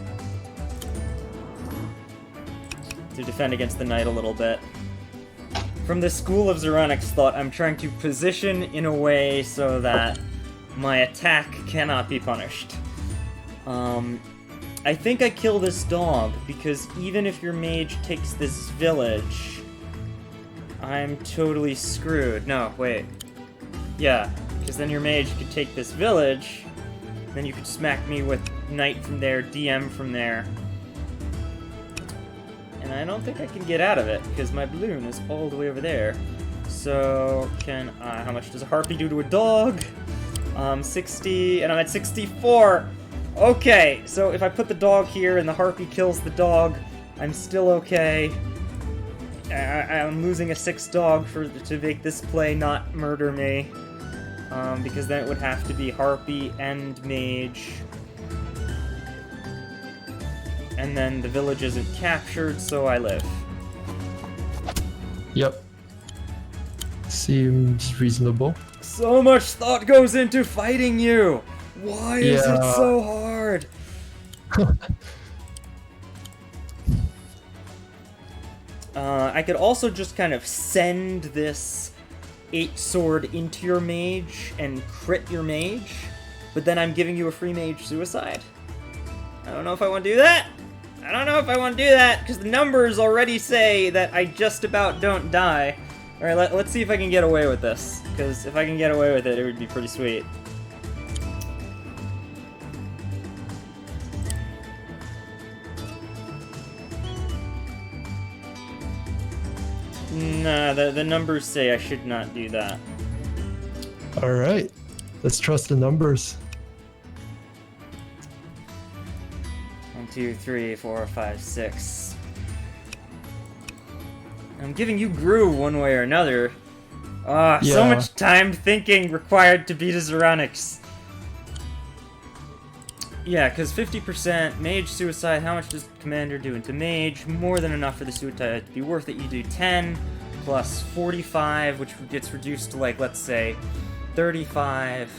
To defend against the Knight a little bit. From the school of Zeronix thought, I'm trying to position in a way so that my attack cannot be punished. I think I kill this dog, because even if your mage takes this village, I'm totally screwed. No, wait. Yeah, because then your mage could take this village, then you could smack me with Knight from there, DM from there. And I don't think I can get out of it, because my balloon is all the way over there. So, can I... How much does a Harpy do to a dog? 60, and I'm at 64! Okay, so if I put the dog here and the Harpy kills the dog, I'm still okay. I'm losing a 6 dog to make this play not murder me. Because then it would have to be Harpy and Mage. And then the village isn't captured, so I live. Yep. Seems reasonable. So much thought goes into fighting you! Why is it so hard? I could also just kind of send this 8 sword into your mage and crit your mage, but then I'm giving you a free mage suicide. I don't know if I want to do that. I don't know if I want to do that, because the numbers already say that I just about don't die. Alright, let's see if I can get away with this, because if I can get away with it, it would be pretty sweet. Nah, the numbers say I should not do that. Alright, let's trust the numbers. 1, 2, 3, 4, 5, 6. I'm giving you Groove one way or another. So much time thinking required to beat a Zeronix. Yeah, because 50% mage suicide, how much does Commander do into mage? More than enough for the suicide to be worth it. You do 10 plus 45, which gets reduced to, like, let's say 35,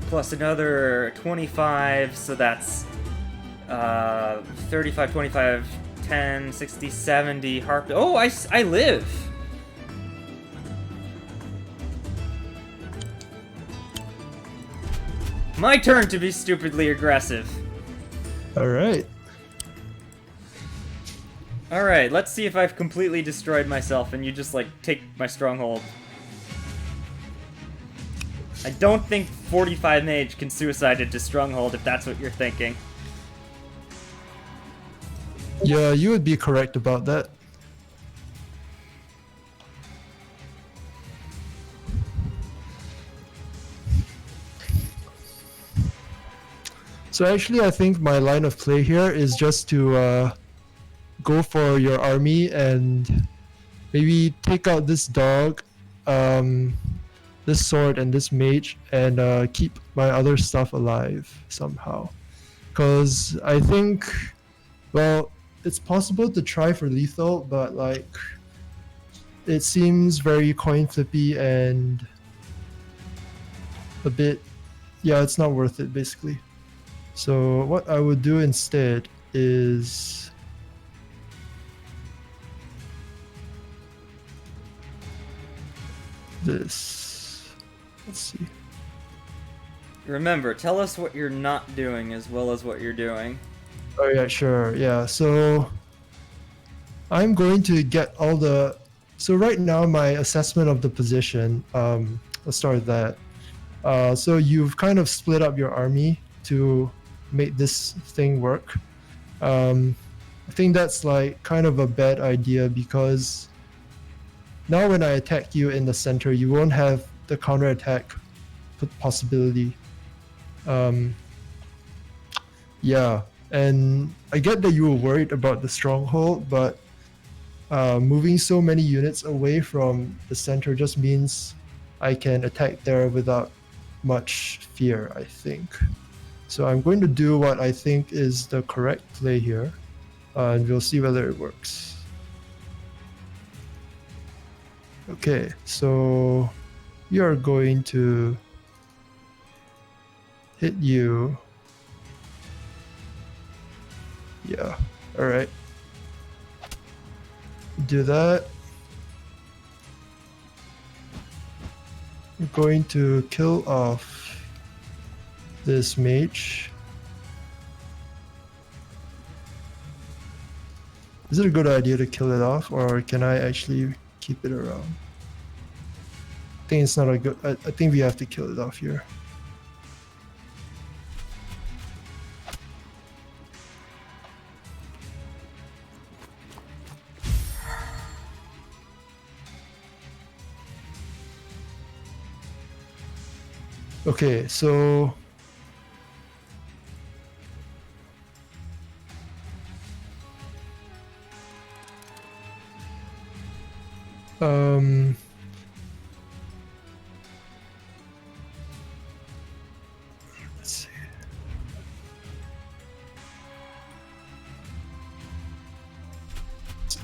plus another 25, so that's 35, 25, 10, 60, 70, Harp. Oh, I live! My turn to be stupidly aggressive. Alright. Alright, let's see if I've completely destroyed myself and you just, like, take my Stronghold. I don't think 45 mage can suicide into Stronghold if that's what you're thinking. Yeah, you would be correct about that. So actually, I think my line of play here is just to go for your army and maybe take out this dog, this sword, and this mage, and keep my other stuff alive somehow. Because I think, well, it's possible to try for lethal, but like, it seems very coin flippy and a bit, yeah, it's not worth it basically. So what I would do instead is this. Let's see. Remember, tell us what you're not doing as well as what you're doing. Oh yeah, sure. Yeah, so I'm going to get all the. So right now, my assessment of the position. Let's start with that. So you've kind of split up your army to make this thing work. I think that's like kind of a bad idea because now when I attack you in the center, you won't have the counterattack possibility. Um, yeah, and I get that you were worried about the stronghold, but moving so many units away from the center just means I can attack there without much fear, I think. So I'm going to do what I think is the correct play here, and we'll see whether it works. Okay, so we are going to hit you. Yeah, all right. Do that. We're going to kill off this mage. Is it a good idea to kill it off, or can I actually keep it around? I think it's not a good. I think we have to kill it off here. Okay, so let's see.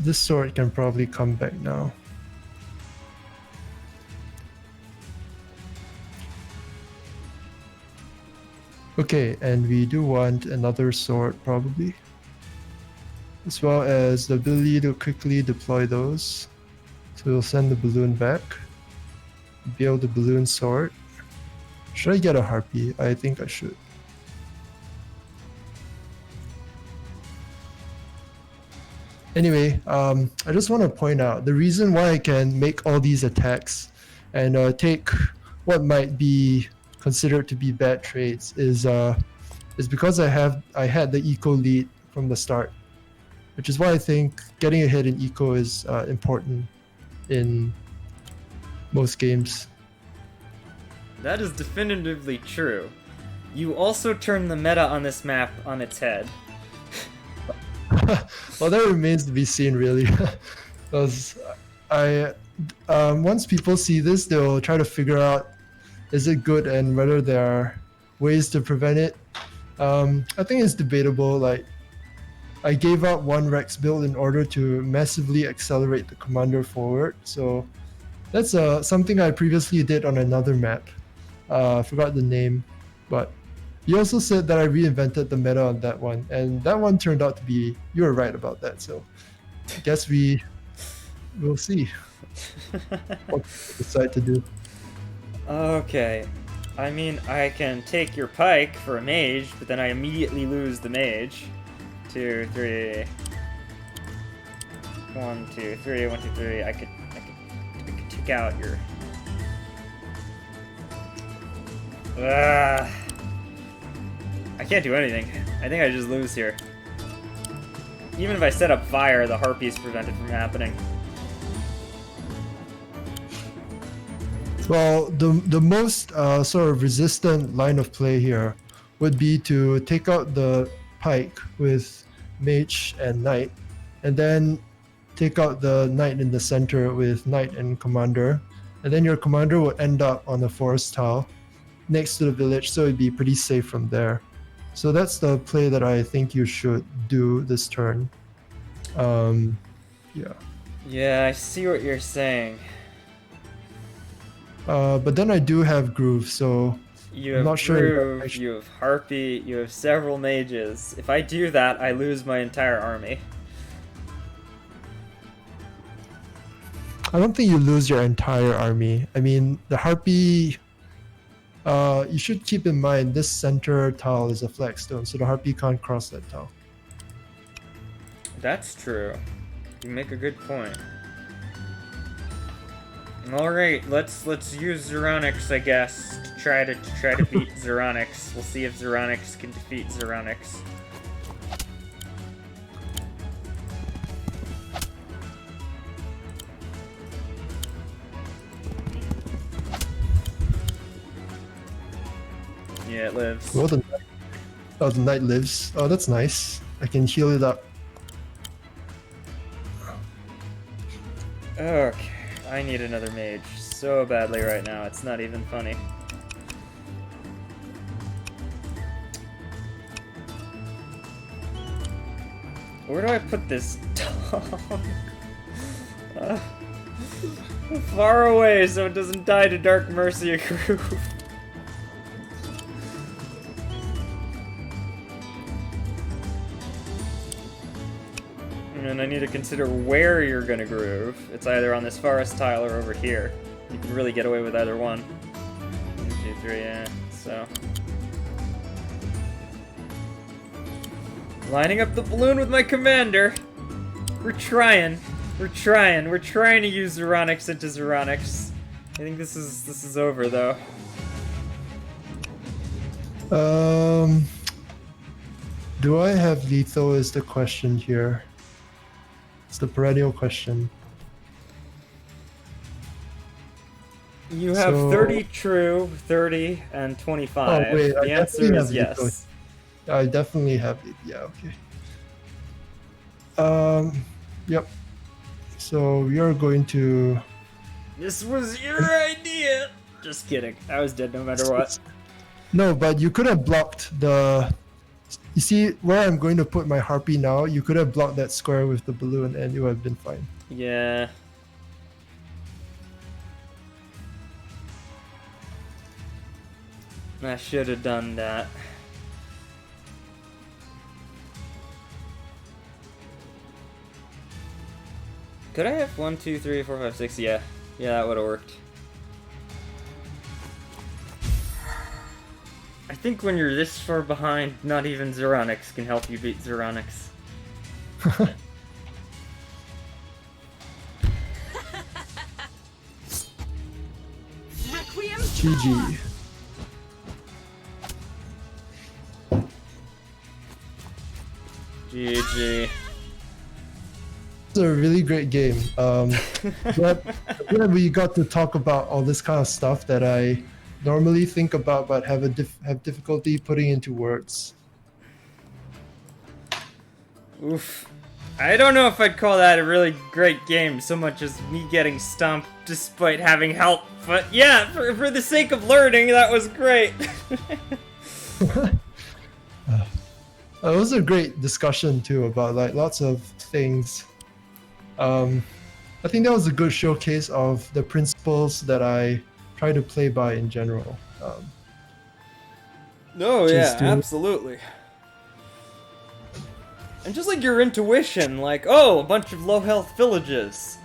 This sword can probably come back now. Okay, and we do want another sword probably, as well as the ability to quickly deploy those. So we'll send the balloon back, build the balloon sword. Should I get a harpy? I think I should. Anyway, I just want to point out the reason why I can make all these attacks and take what might be considered to be bad trades is because I had the eco lead from the start, which is why I think getting ahead in eco is important in most games. That is definitively true. You also turn the meta on this map on its head. Well, that remains to be seen, really. Because once people see this, they'll try to figure out is it good and whether there are ways to prevent it. I think it's debatable. Like, I gave up one Rex build in order to massively accelerate the commander forward. So that's something I previously did on another map. I forgot the name, but you also said that I reinvented the meta on that one, and that one turned out to be, you were right about that. So I guess we'll see what we decide to do. Okay. I mean, I can take your pike for a mage, but then I immediately lose the mage. 2, 3. 1, 2, 3. 1, 2, 3. I could take out your. I can't do anything. I think I just lose here. Even if I set up fire, the harpy is prevented from happening. Well, the most sort of resistant line of play here would be to take out the pike with mage and knight, and then take out the knight in the center with knight and commander, and then your commander would end up on the forest tile next to the village, so it'd be pretty safe from there. So that's the play that I think you should do this turn. Yeah. Yeah, I see what you're saying. But then I do have groove, so You I'm have not sure. Groove, you have Harpy, you have several mages. If I do that, I lose my entire army. I don't think you lose your entire army. I mean, the harpy. You should keep in mind this center tile is a flagstone, so the harpy can't cross that tile. That's true. You make a good point. Alright, let's use Zeronix, I guess, to try to beat Zeronix. We'll see if Zeronix can defeat Zeronix. Yeah, it lives. Well, the knight lives. Oh, that's nice. I can heal it up. Okay, I need another mage so badly right now, it's not even funny. Where do I put this dog? Far away so it doesn't die to Dark Mercy Groove. And I need to consider where you're gonna groove. It's either on this forest tile or over here. You can really get away with either one. 1, 2, 3, yeah, so. Lining up the balloon with my commander. We're trying to use Zeronix into Zeronix. I think this is over though. Do I have lethal is the question here. It's the perennial question. You have 30 true, 30, and 25. Oh, wait, the answer is yes. Lethal. I definitely have it. Yeah, okay. Yep. So we are going to... This was your idea! Just kidding. I was dead no matter what. No, but you could have blocked the... You see where I'm going to put my harpy now? You could have blocked that square with the balloon and it would have been fine. Yeah. I should have done that. Could I have 1, 2, 3, 4, 5, 6? Yeah. Yeah, that would have worked. I think when you're this far behind, not even Zeronix can help you beat Zeronix. GG. GG. It's a really great game. Glad we got to talk about all this kind of stuff that I normally think about but have difficulty putting into words. Oof. I don't know if I'd call that a really great game so much as me getting stomped despite having help, but yeah, for the sake of learning, that was great. It was a great discussion too about like lots of things. I think that was a good showcase of the principles that I try to play by in general. No, yeah, absolutely. And just like your intuition, like, oh, a bunch of low health villages.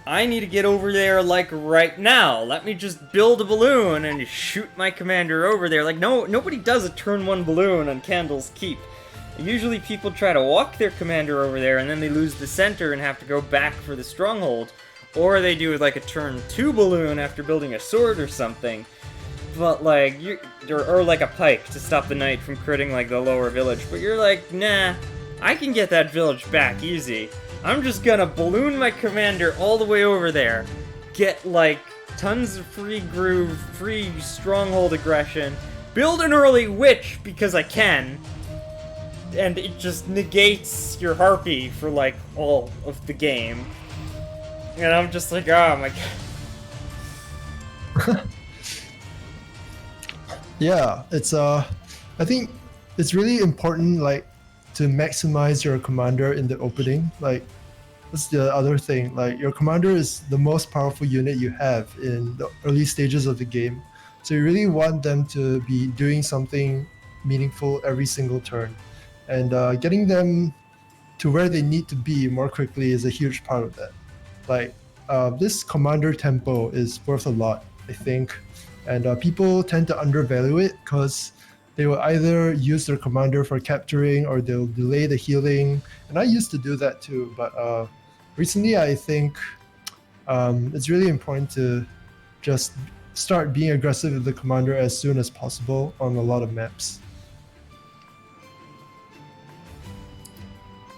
I need to get over there, like, right now. Let me just build a balloon and shoot my commander over there. Like, no, nobody does a turn 1 balloon on Candle's Keep. Usually people try to walk their commander over there and then they lose the center and have to go back for the Stronghold. Or they do like a turn 2 balloon after building a sword or something. But like, or like a pike to stop the knight from critting like the lower village. But you're like, nah, I can get that village back easy. I'm just gonna balloon my commander all the way over there. Get like tons of free groove, free stronghold aggression. Build an early witch because I can. And it just negates your harpy for like all of the game. And I'm just like, oh my god. Yeah, it's I think it's really important like to maximize your commander in the opening. Like that's the other thing. Like your commander is the most powerful unit you have in the early stages of the game. So you really want them to be doing something meaningful every single turn. And getting them to where they need to be more quickly is a huge part of that. Like this commander tempo is worth a lot, I think. And people tend to undervalue it because they will either use their commander for capturing or they'll delay the healing. And I used to do that too, but recently I think it's really important to just start being aggressive with the commander as soon as possible on a lot of maps.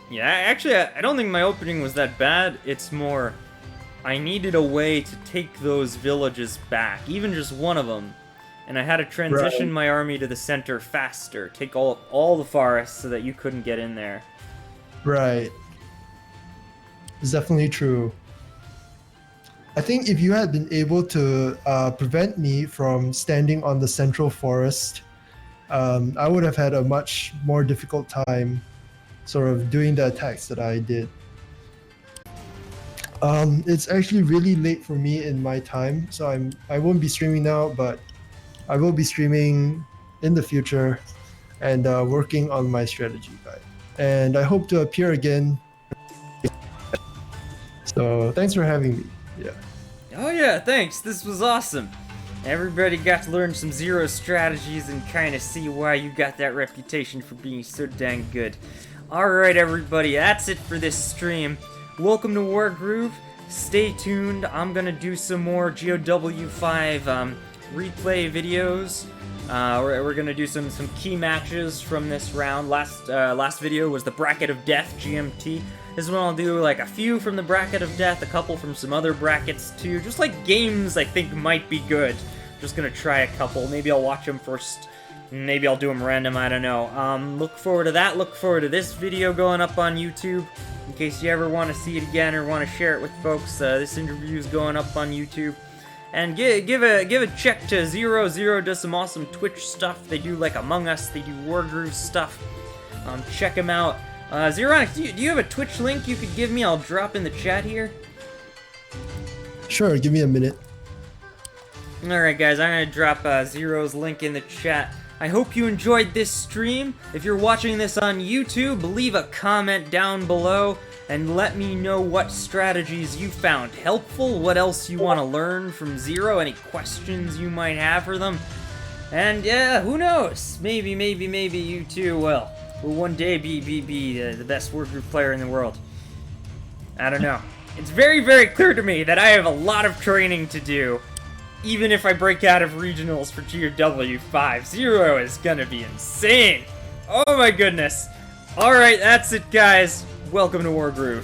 Yeah, actually, I don't think my opening was that bad. It's more, I needed a way to take those villages back, even just one of them. And I had to transition my army to the center faster, take all the forests so that you couldn't get in there. Right. It's definitely true. I think if you had been able to prevent me from standing on the central forest, I would have had a much more difficult time sort of doing the attacks that I did. It's actually really late for me in my time, so I won't be streaming now, but I will be streaming in the future and working on my strategy guide. And I hope to appear again. So thanks for having me. Yeah. Oh yeah, thanks. This was awesome. Everybody got to learn some Zero strategies and kind of see why you got that reputation for being so dang good. Alright everybody, that's it for this stream. Welcome to Wargroove. Stay tuned. I'm gonna do some more GOW5 replay videos. We're gonna do some key matches from this round. Last video was the Bracket of Death, GMT. This one I'll do like a few from the Bracket of Death, a couple from some other brackets too. Just like games I think might be good. Just gonna try a couple. Maybe I'll watch them first. Maybe I'll do them random, I don't know. Look forward to that. Look forward to this video going up on YouTube. In case you ever want to see it again or want to share it with folks, this interview is going up on YouTube. And give a check to Zero. Zero does some awesome Twitch stuff. They do like Among Us. They do Wargroove stuff. Check them out. Zeronix, do you have a Twitch link you could give me? I'll drop in the chat here. Sure, give me a minute. Alright guys, I'm going to drop Zero's link in the chat. I hope you enjoyed this stream. If you're watching this on YouTube, leave a comment down below and let me know what strategies you found helpful, what else you want to learn from Zero, any questions you might have for them. And yeah, who knows? Maybe you too will one day be the best Wargroove player in the world. I don't know. It's very clear to me that I have a lot of training to do. Even if I break out of regionals for GOW5, Zero is gonna be insane! Oh my goodness! Alright, that's it guys. Welcome to Wargroove.